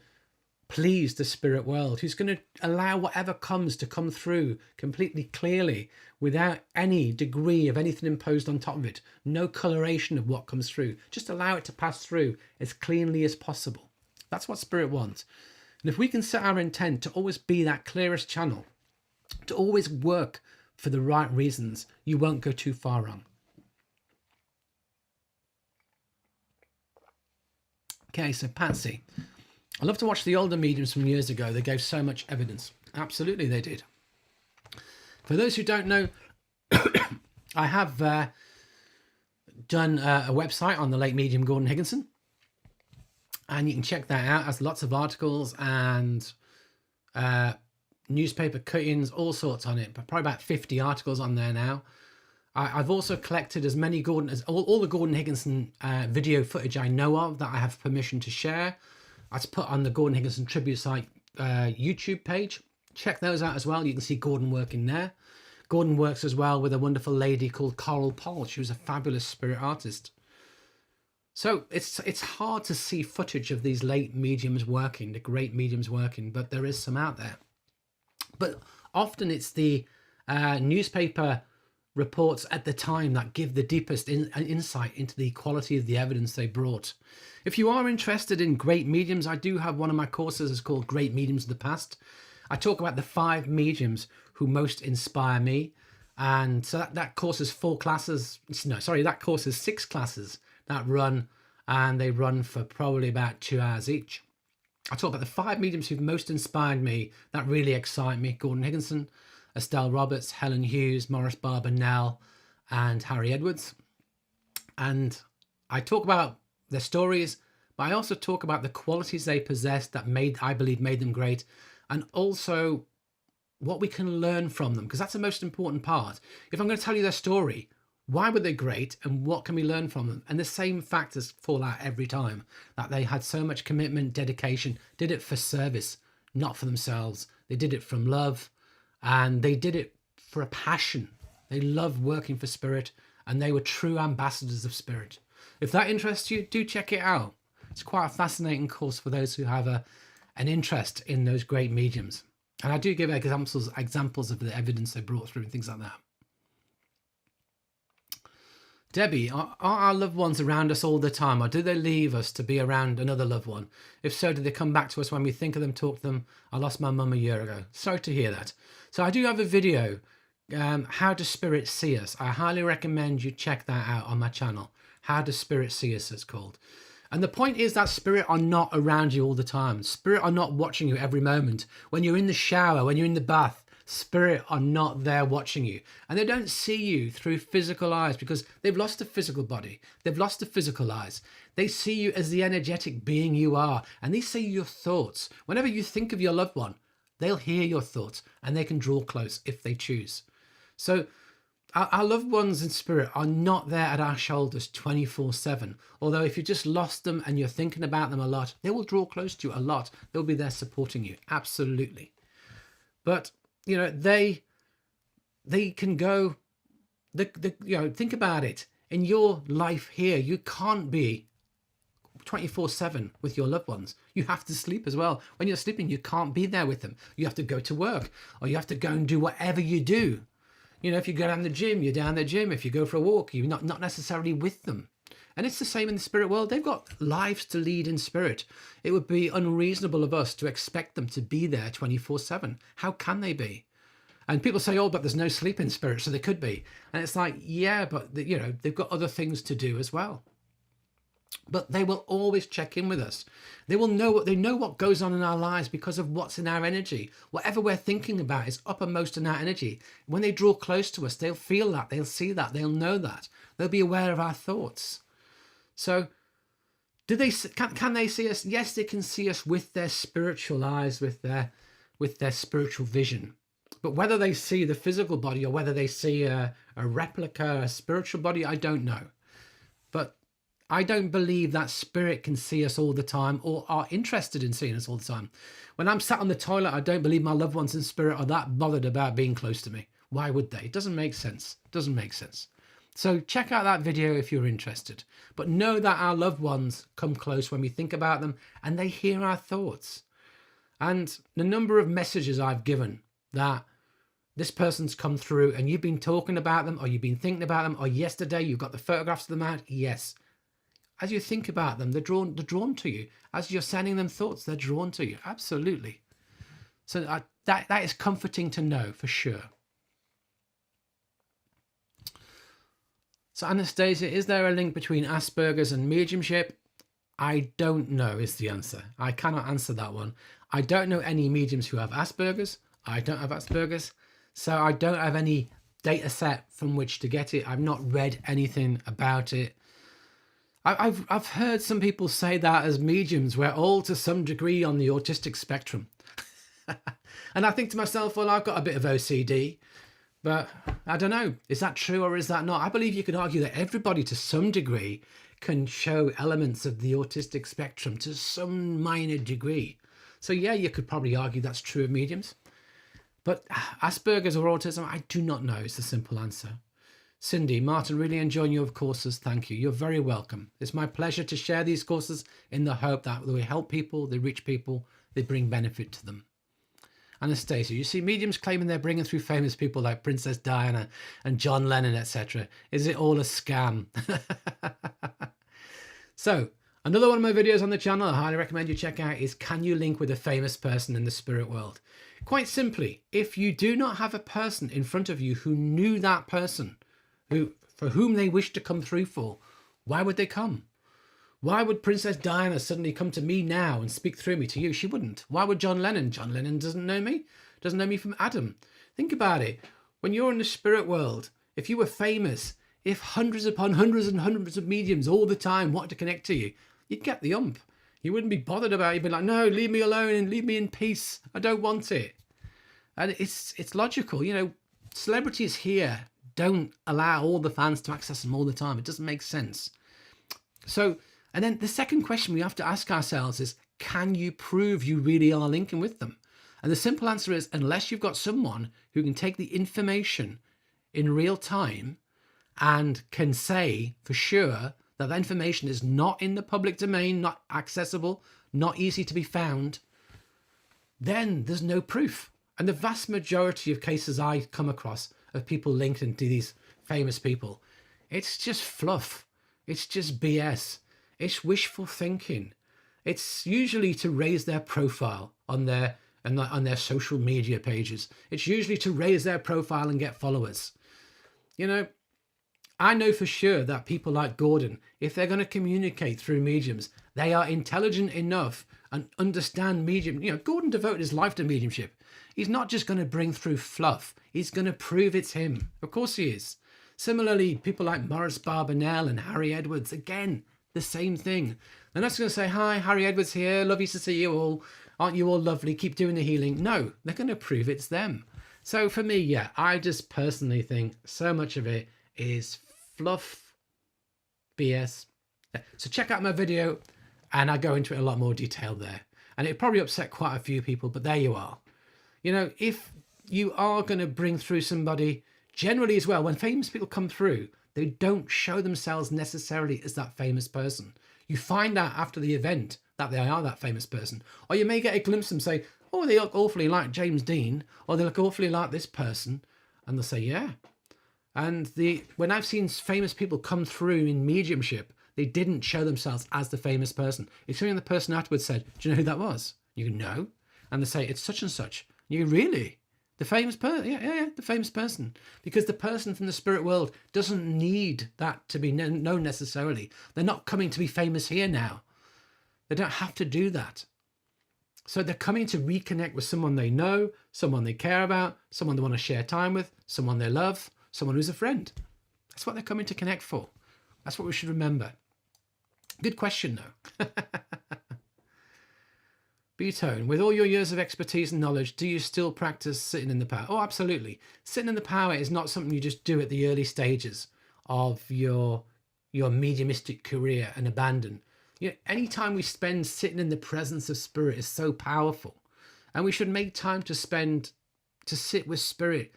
S1: please the spirit world, who's going to allow whatever comes to come through completely clearly without any degree of anything imposed on top of it, no coloration of what comes through, just allow it to pass through as cleanly as possible. That's what spirit wants. And if we can set our intent to always be that clearest channel, to always work for the right reasons, you won't go too far wrong. Okay, so Patsy. I love to watch the older mediums from years ago. They gave so much evidence. Absolutely, they did. For those who don't know, I have done a website on the late medium Gordon Higginson. And you can check that out. It has lots of articles and newspaper cuttings, all sorts on it. But probably about 50 articles on there now. I've also collected as many all the Gordon Higginson video footage I know of that I have permission to share. That's put on the Gordon Higginson Tribute Site YouTube page. Check those out as well. You can see Gordon working there. Gordon works as well with a wonderful lady called Coral Poll. She was a fabulous spirit artist. So it's hard to see footage of these late mediums working, the great mediums working, but there is some out there. But often it's the newspaper reports at the time that give the deepest insight into the quality of the evidence they brought. If you are interested in great mediums, I do have one of my courses. It's called Great Mediums of the Past. I talk about the 5 mediums who most inspire me. And so that course is 4 classes. No, sorry, that course is 6 classes that run, and they run for probably about 2 hours each. I talk about the 5 mediums who've most inspired me, that really excite me: Gordon Higginson, Estelle Roberts, Helen Hughes, Morris Barber, Nell, and Harry Edwards. And I talk about their stories, but I also talk about the qualities they possessed that I believe made them great, and also what we can learn from them, because that's the most important part. If I'm going to tell you their story, why were they great and what can we learn from them? And the same factors fall out every time, that they had so much commitment, dedication, did it for service, not for themselves. They did it from love, and they did it for a passion. They loved working for spirit, and they were true ambassadors of spirit. If that interests you, do check it out. It's quite a fascinating course for those who have an interest in those great mediums. And I do give examples of the evidence they brought through and things like that. Debbie, are our loved ones around us all the time, or do they leave us to be around another loved one? If so, do they come back to us when we think of them, talk to them? I lost my mum a year ago. Sorry to hear that. So I do have a video, How Does Spirit See Us? I highly recommend you check that out on my channel. How Does Spirit See Us, it's called. And the point is that spirit are not around you all the time. Spirit are not watching you every moment. When you're in the shower, when you're in the bath, spirit are not there watching you. And they don't see you through physical eyes because they've lost the physical body. They've lost the physical eyes. They see you as the energetic being you are. And they see your thoughts. Whenever you think of your loved one, they'll hear your thoughts and they can draw close if they choose. So our loved ones in spirit are not there at our shoulders 24/7. Although if you just lost them and you're thinking about them a lot, they will draw close to you a lot. They'll be there supporting you. Absolutely. But, you know, they can go, think about it. In your life here, you can't be 24/7 with your loved ones. You have to sleep as well. When you're sleeping, you can't be there with them. You have to go to work or you have to go and do whatever you do. You know, if you go down the gym, you're down the gym. If you go for a walk, you're not necessarily with them. And it's the same in the spirit world. They've got lives to lead in spirit. It would be unreasonable of us to expect them to be there 24/7. How can they be? And people say, oh, but there's no sleep in spirit, so they could be. And it's like, yeah, but they've got other things to do as well. But they will always check in with us. They know what goes on in our lives because of what's in our energy. Whatever we're thinking about is uppermost in our energy. When they draw close to us, they'll feel that, they'll see that, they'll know that. They'll be aware of our thoughts. So can they see us? Yes, they can see us with their spiritual eyes, with their spiritual vision. But whether they see the physical body or whether they see a replica, a spiritual body, I don't know. But I don't believe that spirit can see us all the time or are interested in seeing us all the time. When I'm sat on the toilet, I don't believe my loved ones in spirit are that bothered about being close to me. Why would they? It doesn't make sense. It doesn't make sense. So check out that video if you're interested. But know that our loved ones come close when we think about them and they hear our thoughts. And the number of messages I've given that this person's come through and you've been talking about them or you've been thinking about them or yesterday you've got the photographs of them out. Yes. As you think about them, they're drawn to you. As you're sending them thoughts, they're drawn to you. Absolutely. So that is comforting to know for sure. So Anastasia, is there a link between Asperger's and mediumship? I don't know is the answer. I cannot answer that one. I don't know any mediums who have Asperger's. I don't have Asperger's. So I don't have any data set from which to get it. I've not read anything about it. I've heard some people say that as mediums, we're all to some degree on the autistic spectrum. And I think to myself, well, I've got a bit of OCD, but I don't know. Is that true or is that not? I believe you could argue that everybody to some degree can show elements of the autistic spectrum to some minor degree. So yeah, you could probably argue that's true of mediums. But Asperger's or autism, I do not know. It's the simple answer. Cindy, Martin, really enjoying your courses. Thank you. You're very welcome. It's my pleasure to share these courses in the hope that they help people, they reach people, they bring benefit to them. Anastasia, you see mediums claiming they're bringing through famous people like Princess Diana and John Lennon, etc. Is it all a scam? So, another one of my videos on the channel I highly recommend you check out is Can You Link with a Famous Person in the Spirit World? Quite simply, if you do not have a person in front of you who knew that person, for whom they wish to come through for, why would they come? Why would Princess Diana suddenly come to me now and speak through me to you? She wouldn't. Why would John Lennon? John Lennon doesn't know me. Doesn't know me from Adam. Think about it. When you're in the spirit world, if you were famous, if hundreds upon hundreds and hundreds of mediums all the time wanted to connect to you, you'd get the ump. You wouldn't be bothered about it. You'd be like, no, leave me alone and leave me in peace. I don't want it. And it's logical. You know, celebrities here don't allow all the fans to access them all the time. It doesn't make sense. So, and then the second question we have to ask ourselves is, can you prove you really are linking with them? And the simple answer is, unless you've got someone who can take the information in real time and can say for sure that information is not in the public domain, not accessible, not easy to be found, then there's no proof. And the vast majority of cases I come across of people linked into these famous people, it's just fluff. It's just BS. It's wishful thinking. It's usually to raise their profile on their social media pages. It's usually to raise their profile and get followers. You know, I know for sure that people like Gordon, if they're going to communicate through mediums, they are intelligent enough and understand medium. You know, Gordon devoted his life to mediumship. He's not just going to bring through fluff. He's going to prove it's him. Of course he is. Similarly, people like Morris Barbanel and Harry Edwards, again, the same thing. They're not just going to say, hi, Harry Edwards here, lovely to see you all. Aren't you all lovely? Keep doing the healing. No, they're going to prove it's them. So for me, yeah, I just personally think so much of it is fluff, BS. So check out my video and I go into it in a lot more detail there. And it probably upset quite a few people, but there you are. You know, if you are going to bring through somebody, generally as well, when famous people come through, they don't show themselves necessarily as that famous person. You find out after the event that they are that famous person. Or you may get a glimpse of them say, oh, they look awfully like James Dean, or they look awfully like this person. And they'll say, yeah. And when I've seen famous people come through in mediumship, they didn't show themselves as the famous person. It's only the person afterwards said, do you know who that was? You go, no. And they say, it's such and such. You go, really? The famous person? Yeah, the famous person. Because the person from the spirit world doesn't need that to be known necessarily. They're not coming to be famous here now. They don't have to do that. So they're coming to reconnect with someone they know, someone they care about, someone they want to share time with, someone they love, someone who's a friend. That's what they're coming to connect for. That's what we should remember. Good question, though. Butone, with all your years of expertise and knowledge, do you still practice sitting in the power? Oh, absolutely. Sitting in the power is not something you just do at the early stages of your mediumistic career and abandon. You know, any time we spend sitting in the presence of spirit is so powerful. And we should make time to sit with spirit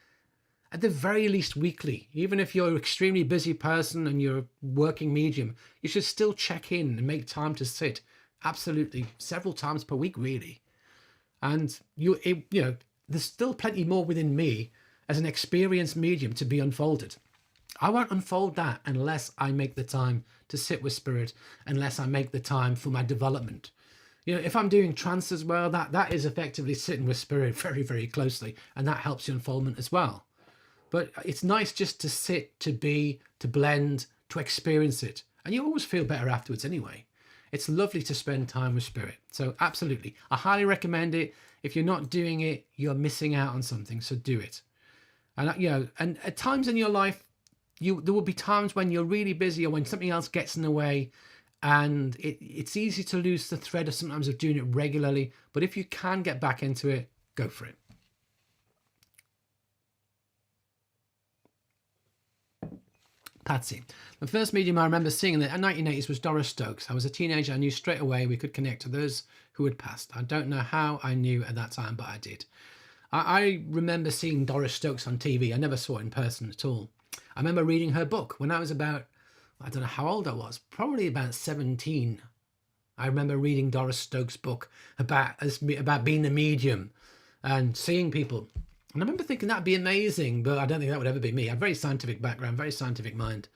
S1: at the very least weekly. Even if you're an extremely busy person and you're a working medium, you should still check in and make time to sit. Absolutely, several times per week, really. And you know, there's still plenty more within me as an experienced medium to be unfolded. I won't unfold that unless I make the time to sit with spirit, unless I make the time for my development. You know, if I'm doing trance as well, that is effectively sitting with spirit very, very closely, and that helps your unfoldment as well. But it's nice just to sit, to be, to blend, to experience it. And you always feel better afterwards anyway. It's lovely to spend time with spirit. So absolutely, I highly recommend it. If you're not doing it, you're missing out on something. So do it. And you know, and at times in your life, there will be times when you're really busy or when something else gets in the way, and it's easy to lose the thread of sometimes of doing it regularly. But if you can get back into it, go for it. Patsy, the first medium I remember seeing in the 1980s was Doris Stokes. I was a teenager. I knew straight away we could connect to those who had passed. I don't know how I knew at that time, but I did. I remember seeing Doris Stokes on TV. I never saw it in person at all. I remember reading her book when I was about, I don't know how old I was, probably about 17. I remember reading Doris Stokes' book about being a medium and seeing people. And I remember thinking that'd be amazing, but I don't think that would ever be me. I have a very scientific background, very scientific mind.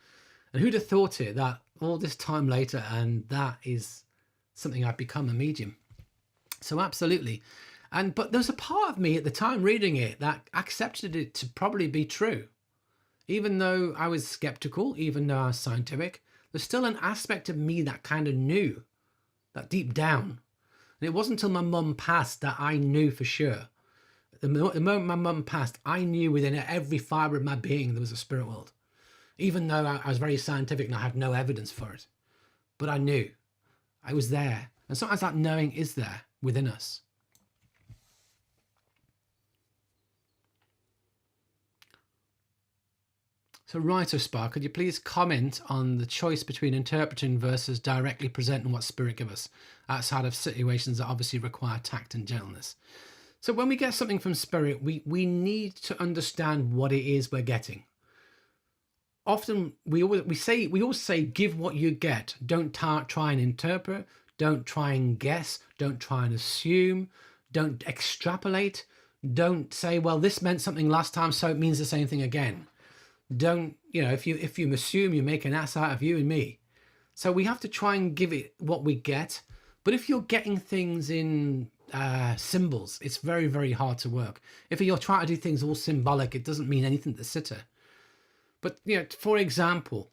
S1: And who'd have thought it that all this time later, and that is something I've become, a medium. So absolutely. But there was a part of me at the time reading it that accepted it to probably be true. Even though I was skeptical, even though I was scientific, there's still an aspect of me that kind of knew, that deep down. And it wasn't until my mum passed that I knew for sure. The moment my mum passed, I knew within every fibre of my being there was a spirit world. Even though I was very scientific and I had no evidence for it. But I knew. I was there. And sometimes that knowing is there within us. So Writer Spark, could you please comment on the choice between interpreting versus directly presenting what spirit gives us outside of situations that obviously require tact and gentleness? So when we get something from spirit, we need to understand what it is we're getting. Often we always say, give what you get. Don't try and interpret. Don't try and guess. Don't try and assume. Don't extrapolate. Don't say, well, this meant something last time, so it means the same thing again. Don't, you know, if you assume, you make an ass out of you and me. So we have to try and give it what we get. But if you're getting things in symbols, it's very, very hard to work. If you're trying to do things all symbolic, it doesn't mean anything to the sitter. But, for example,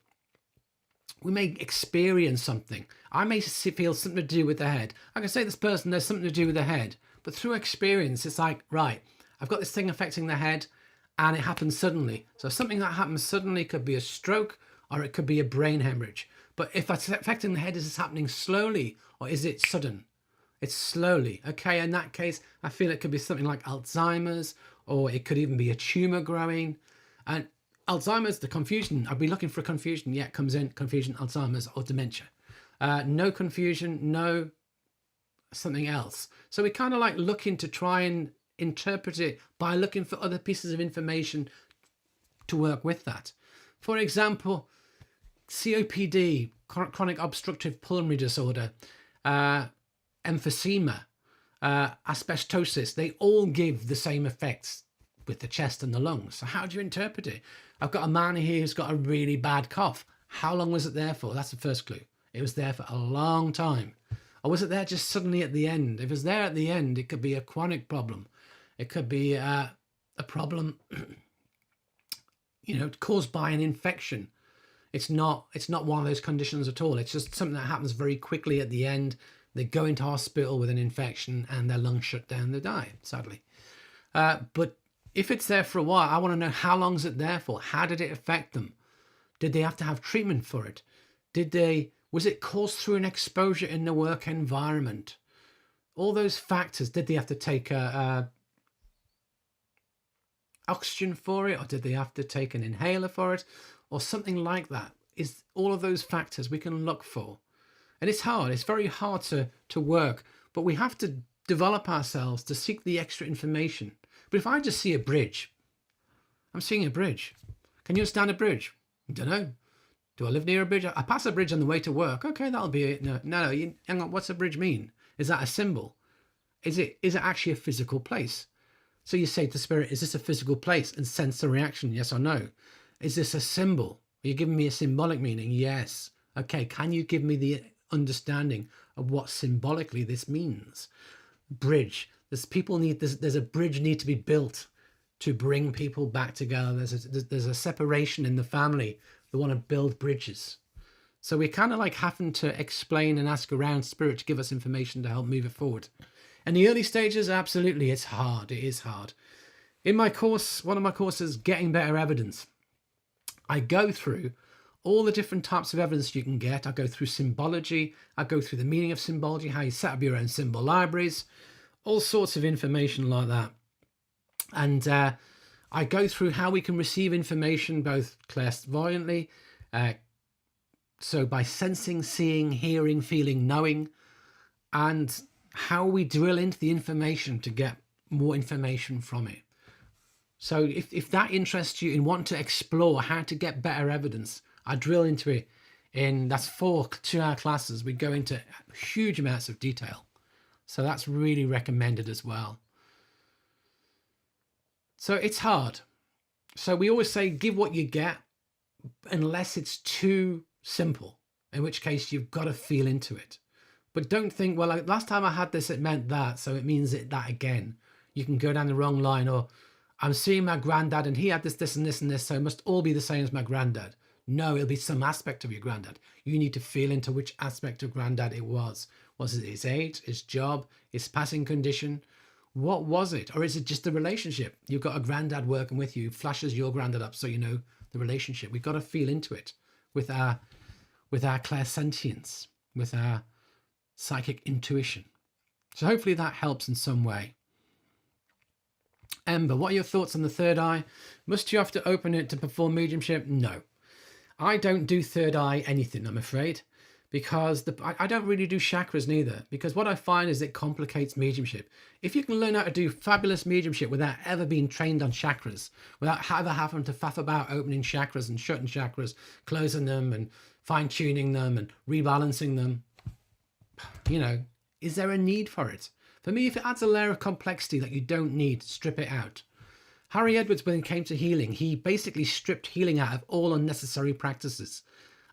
S1: we may experience something. I may feel something to do with the head. I can say to this person, there's something to do with the head. But through experience, it's like, right, I've got this thing affecting the head and it happens suddenly. So something that happens suddenly could be a stroke or it could be a brain hemorrhage. But if it's affecting the head, is it happening slowly or is it sudden? It's slowly. Okay, in that case, I feel it could be something like Alzheimer's, or it could even be a tumor growing. And Alzheimer's, the confusion, I'd be looking for confusion. Yeah, it comes in, confusion, Alzheimer's or dementia. No confusion, no something else. So we kind of like looking to try and interpret it by looking for other pieces of information to work with that. For example, COPD, chronic obstructive pulmonary disorder, emphysema, asbestosis, they all give the same effects with the chest and the lungs. So how do you interpret it? I've got a man here who's got a really bad cough. How long was it there for? That's the first clue. It was there for a long time. Or was it there just suddenly at the end? If it's there at the end, it could be a chronic problem. It could be a problem, caused by an infection. It's not one of those conditions at all. It's just something that happens very quickly at the end. They go into hospital with an infection and their lungs shut down. They die, sadly. But if it's there for a while, I want to know how long is it there for? How did it affect them? Did they have to have treatment for it? Was it caused through an exposure in the work environment? All those factors. Did they have to take oxygen for it, or did they have to take an inhaler for it, or something like that? Is all of those factors we can look for. And it's hard. It's very hard to work, but we have to develop ourselves to seek the extra information. But if I just see a bridge, I'm seeing a bridge. Can you understand a bridge? I don't know. Do I live near a bridge? I pass a bridge on the way to work. Okay, that'll be it. No. Hang on. What's a bridge mean? Is that a symbol? Is it actually a physical place? So you say to spirit, is this a physical place? And sense a reaction, yes or no. Is this a symbol? Are you giving me a symbolic meaning? Yes. Okay, can you give me the understanding of what symbolically this means? Bridge. There's a bridge need to be built to bring people back together. There's a separation in the family. They want to build bridges. So we're kind of like having to explain and ask around spirit to give us information to help move it forward. In the early stages, absolutely, it's hard. It is hard. In my course, one of my courses, Getting Better Evidence, I go through all the different types of evidence you can get. I go through symbology. I go through the meaning of symbology, how you set up your own symbol libraries, all sorts of information like that. And I go through how we can receive information both clairvoyantly, so by sensing, seeing, hearing, feeling, knowing, and how we drill into the information to get more information from it. So if that interests you and want to explore how to get better evidence, I drill into it that's 4 2-hour classes. We go into huge amounts of detail. So that's really recommended as well. So it's hard. So we always say, give what you get, unless it's too simple, in which case you've got to feel into it. But don't think, well, like, last time I had this, it meant that, so it means that again. You can go down the wrong line, or I'm seeing my granddad and he had this, and this, and this, so it must all be the same as my granddad. No, it'll be some aspect of your granddad. You need to feel into which aspect of granddad it was. Was it his age, his job, his passing condition? What was it? Or is it just the relationship? You've got a granddad working with you, flashes your granddad up so you know the relationship. We've got to feel into it with our clairsentience, with our psychic intuition. So hopefully that helps in some way. Ember, what are your thoughts on the third eye? Must you have to open it to perform mediumship? No. I don't do third eye anything, I'm afraid, because I don't really do chakras neither, because what I find is it complicates mediumship. If you can learn how to do fabulous mediumship without ever being trained on chakras, without ever having to faff about opening chakras and shutting chakras, closing them and fine-tuning them and rebalancing them, is there a need for it? For me, if it adds a layer of complexity that you don't need, strip it out. Harry Edwards, when it came to healing, he basically stripped healing out of all unnecessary practices.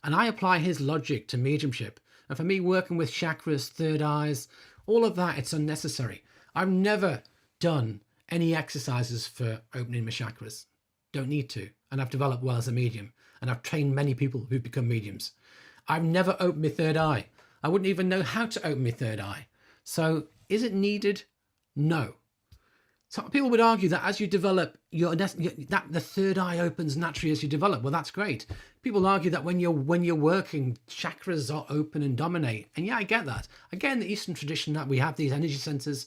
S1: And I apply his logic to mediumship. And for me, working with chakras, third eyes, all of that, it's unnecessary. I've never done any exercises for opening my chakras. Don't need to. And I've developed well as a medium. And I've trained many people who've become mediums. I've never opened my third eye. I wouldn't even know how to open my third eye. So is it needed? No. So people would argue that as you develop, that the third eye opens naturally as you develop. Well, that's great. People argue that when you're working, chakras are open and dominate. And yeah, I get that. Again, the Eastern tradition that we have these energy centers,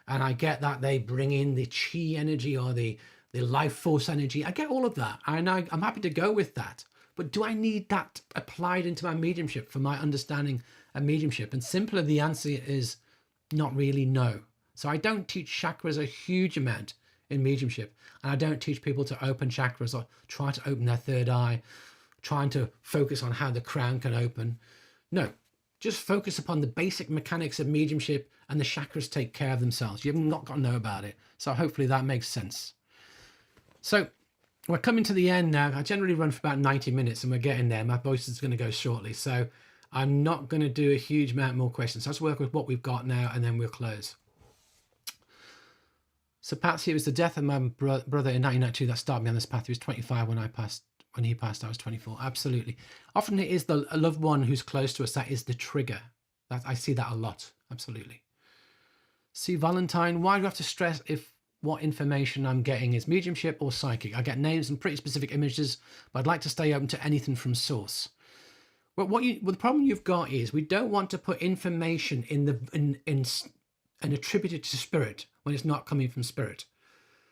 S1: and I get that they bring in the chi energy or the life force energy. I get all of that. And I'm happy to go with that. But do I need that applied into my mediumship for my understanding of mediumship? And simply the answer is not really, no. So I don't teach chakras a huge amount in mediumship. And I don't teach people to open chakras or try to open their third eye, trying to focus on how the crown can open. No, just focus upon the basic mechanics of mediumship and the chakras take care of themselves. You've not got to know about it. So hopefully that makes sense. So we're coming to the end now. I generally run for about 90 minutes and we're getting there. My voice is going to go shortly. So I'm not going to do a huge amount more questions. Let's work with what we've got now and then we'll close. So Patsy, it was the death of my brother in 1992 that started me on this path. He was 25 when he passed, I was 24. Absolutely. Often it is a loved one who's close to us that is the trigger. I see that a lot. Absolutely. See, Valentine, why do I have to stress if what information I'm getting is mediumship or psychic? I get names and pretty specific images, but I'd like to stay open to anything from source. Well, the problem you've got is we don't want to put information and attribute it to spirit when it's not coming from spirit.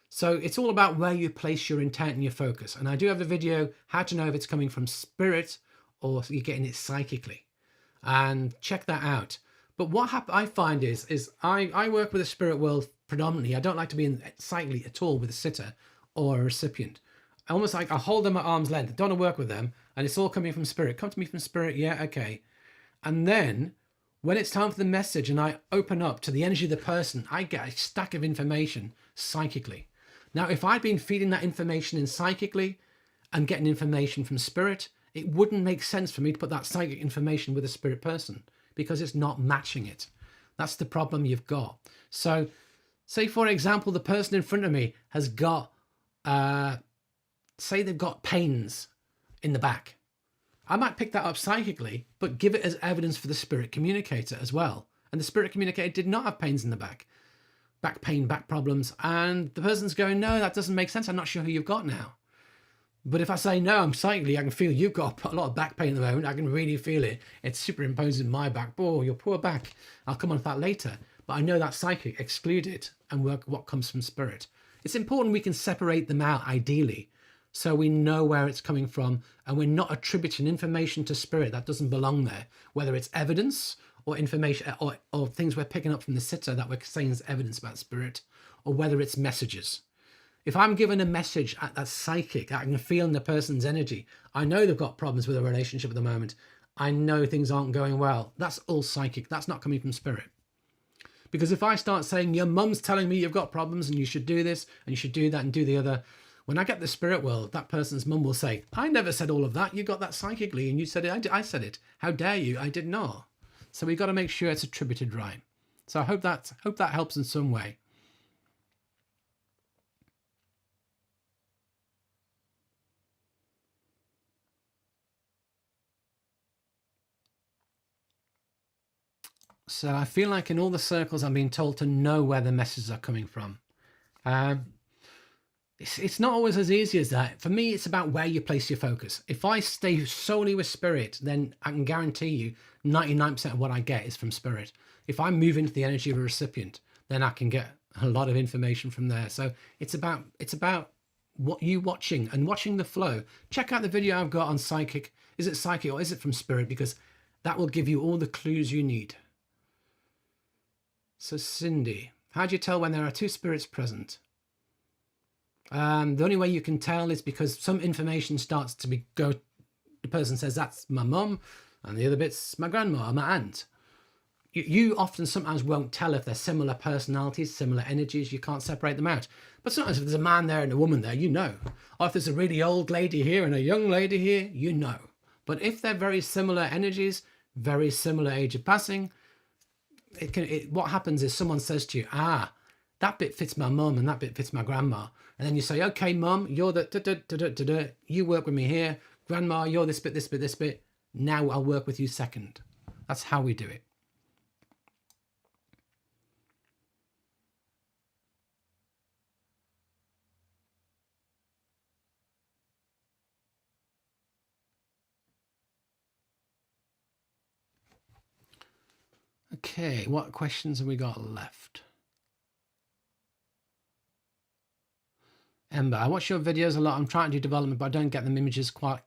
S1: So it's all about where you place your intent and your focus. And I do have a video, how to know if it's coming from spirit or you're getting it psychically. And check that out. But what I find is I work with the spirit world predominantly. I don't like to be in psychically at all with a sitter or a recipient. Almost like I hold them at arm's length. I don't want to work with them. And it's all coming from spirit. Come to me from spirit. Yeah, okay. And then when it's time for the message and I open up to the energy of the person, I get a stack of information psychically. Now, if I'd been feeding that information in psychically and getting information from spirit, it wouldn't make sense for me to put that psychic information with a spirit person because it's not matching it. That's the problem you've got. So say, for example, the person in front of me has got, say they've got pains in the back. I might pick that up psychically, but give it as evidence for the spirit communicator as well. And the spirit communicator did not have pains in the back pain, back problems. And the person's going, no, that doesn't make sense. I'm not sure who you've got now. But if I say, no, I'm psychically, I can feel you've got a lot of back pain at the moment. I can really feel it. It's superimposed in my back. Oh, your poor back. I'll come on to that later. But I know that psychic, exclude it and work what comes from spirit. It's important we can separate them out ideally, so we know where it's coming from and we're not attributing information to spirit that doesn't belong there, whether it's evidence or information or things we're picking up from the sitter that we're saying is evidence about spirit, or whether it's messages. If I'm given a message that's psychic, I can feel in the person's energy, I know they've got problems with a relationship at the moment, I know things aren't going well, that's all psychic, that's not coming from spirit. Because if I start saying, your mum's telling me you've got problems and you should do this and you should do that and do the other, when I get the spirit world, that person's mum will say, I never said all of that. You got that psychically and you said it. I said it. How dare you? I did not. So we've got to make sure it's attributed right. So I hope that helps in some way. So I feel like in all the circles I'm being told to know where the messages are coming from. It's not always as easy as that. For me, it's about where you place your focus. If I stay solely with spirit, then I can guarantee you 99% of what I get is from spirit. If I move into the energy of a recipient, then I can get a lot of information from there. So it's about what you watching and watching the flow. Check out the video I've got on psychic. Is it psychic or is it from spirit? Because that will give you all the clues you need. So Cindy, how do you tell when there are two spirits present? The only way you can tell is because some information starts to the person says, that's my mum, and the other bit's my grandma or my aunt. You often sometimes won't tell if they're similar personalities, similar energies. You can't separate them out. But sometimes if there's a man there and a woman there, you know. Or if there's a really old lady here and a young lady here, you know. But if they're very similar energies, very similar age of passing, what happens is someone says to you, that bit fits my mum and that bit fits my grandma. And then you say, okay, mum, you're the you work with me here. Grandma, you're this bit, this bit, this bit. Now I'll work with you second. That's how we do it. Okay, what questions have we got left? Ember, I watch your videos a lot. I'm trying to do development, but I don't get them images quite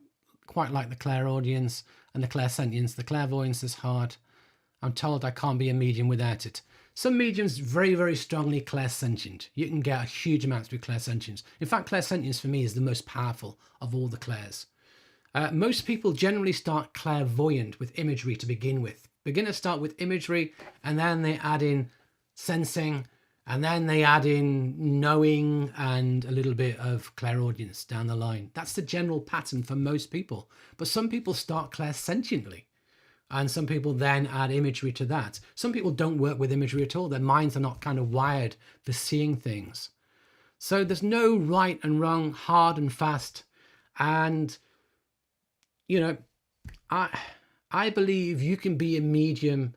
S1: like the clairaudience and the clairsentience. The clairvoyance is hard. I'm told I can't be a medium without it. Some mediums very, very strongly clairsentient. You can get a huge amount through clairsentience. In fact, clairsentience for me is the most powerful of all the clairs. Most people generally start clairvoyant with imagery to begin with. Beginners start with imagery, and then they add in sensing, and then they add in knowing and a little bit of clairaudience down the line. That's the general pattern for most people. But some people start clairsentiently, and some people then add imagery to that. Some people don't work with imagery at all. Their minds are not kind of wired for seeing things. So there's no right and wrong, hard and fast. And, you know, I believe you can be a medium.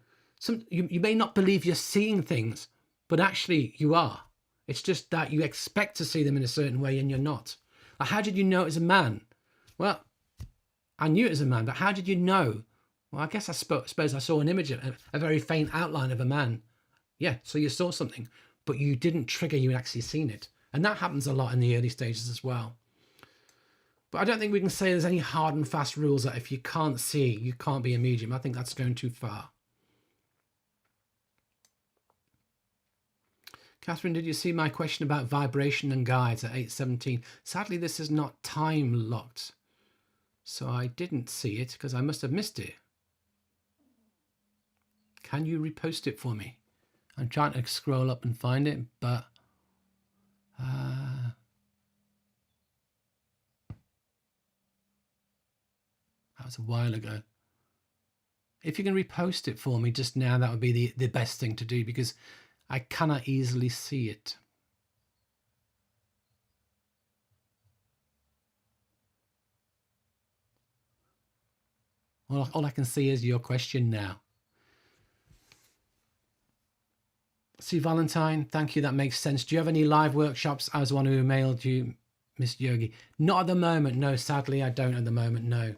S1: You may not believe you're seeing things, but actually you are. It's just that you expect to see them in a certain way and you're not. How did you know it was a man? Well, I knew it was a man, but how did you know? Well, I guess I suppose I saw an image, a very faint outline of a man. Yeah, so you saw something, but you didn't trigger you actually seen it. And that happens a lot in the early stages as well. But I don't think we can say there's any hard and fast rules that if you can't see, you can't be a medium. I think that's going too far. Catherine, did you see my question about vibration and guides at 8:17? Sadly, this is not time locked, so I didn't see it because I must have missed it. Can you repost it for me? I'm trying to scroll up and find it, but that was a while ago. If you can repost it for me just now, that would be the best thing to do, because I cannot easily see it. All I can see is your question now. See, Valentine, thank you. That makes sense. Do you have any live workshops? I was the one who mailed you, Miss Yogi. Not at the moment, no. Sadly, I don't at the moment, no.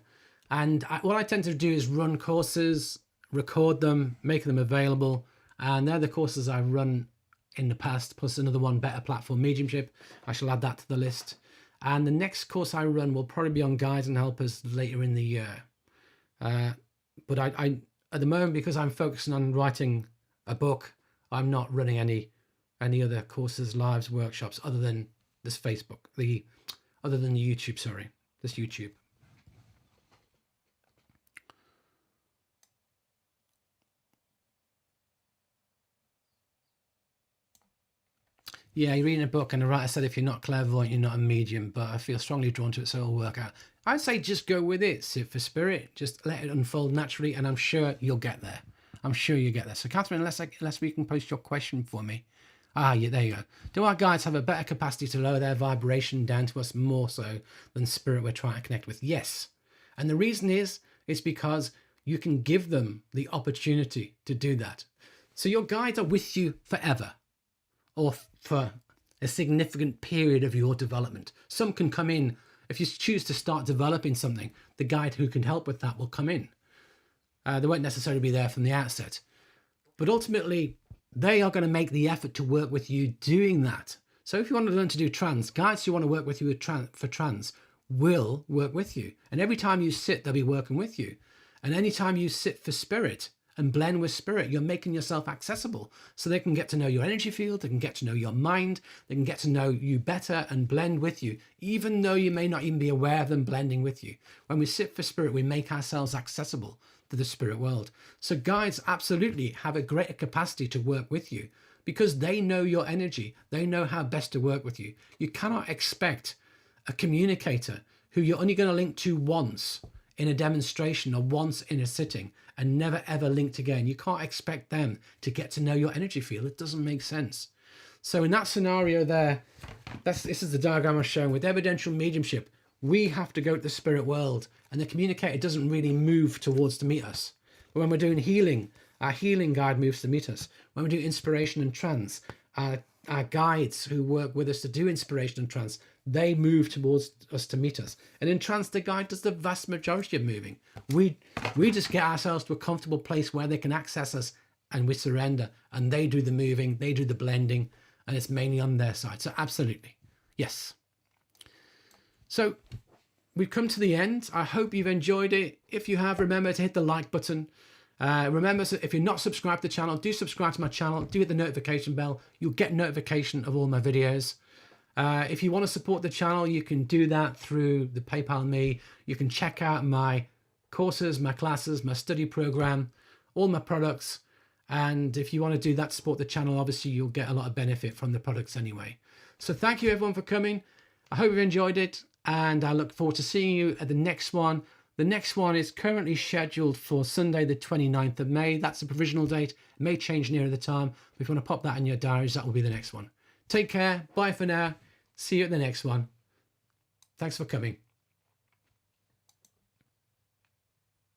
S1: And what I tend to do is run courses, record them, make them available. And they're the courses I've run in the past, plus another one, Better Platform Mediumship. I shall add that to the list. And the next course I run will probably be on guides and helpers later in the year. But I at the moment, because I'm focusing on writing a book, I'm not running any other courses, lives, workshops, other than this Facebook, other than the YouTube, sorry, this YouTube. Yeah, you're reading a book and the writer said if you're not clairvoyant, you're not a medium, but I feel strongly drawn to it, so it'll work out. I'd say just go with it, sit for spirit, just let it unfold naturally, and I'm sure you'll get there. I'm sure you'll get there. So Catherine, unless we can post your question for me. Yeah, there you go. Do our guides have a better capacity to lower their vibration down to us more so than spirit we're trying to connect with? Yes. And the reason is because you can give them the opportunity to do that. So your guides are with you forever, or for a significant period of your development. Some can come in, if you choose to start developing something, the guide who can help with that will come in. They won't necessarily be there from the outset. But ultimately, they are going to make the effort to work with you doing that. So if you want to learn to do trance, guides who want to work with you for trance will work with you. And every time you sit, they'll be working with you. And anytime you sit for spirit and blend with spirit, you're making yourself accessible so they can get to know your energy field, they can get to know your mind, they can get to know you better and blend with you, even though you may not even be aware of them blending with you. When we sit for spirit, we make ourselves accessible to the spirit world. So guides absolutely have a greater capacity to work with you because they know your energy. They know how best to work with you. You cannot expect a communicator who you're only going to link to once in a demonstration or once in a sitting and never ever linked again. You can't expect them to get to know your energy field. It doesn't make sense. So in that scenario there, this is the diagram I'm showing with evidential mediumship. We have to go to the spirit world, and the communicator doesn't really move towards to meet us. But when we're doing healing, our healing guide moves to meet us. When we do inspiration and trance, our guides who work with us to do inspiration and trance, they move towards us to meet us. And in trance, the guide does the vast majority of moving. We just get ourselves to a comfortable place where they can access us, and we surrender. And they do the moving, they do the blending, and it's mainly on their side. So absolutely, yes. So we've come to the end. I hope you've enjoyed it. If you have, remember to hit the like button. Remember, if you're not subscribed to the channel, do subscribe to my channel. Do hit the notification bell. You'll get notification of all my videos. If you want to support the channel, you can do that through the PayPal Me. You can check out my courses, my classes, my study program, all my products. And if you want to do that, support the channel, obviously you'll get a lot of benefit from the products anyway. So thank you everyone for coming. I hope you've enjoyed it, and I look forward to seeing you at the next one. The next one is currently scheduled for Sunday, the 29th of May. That's a provisional date. It may change nearer the time. But if you want to pop that in your diaries, that will be the next one. Take care. Bye for now. See you at the next one. Thanks for coming.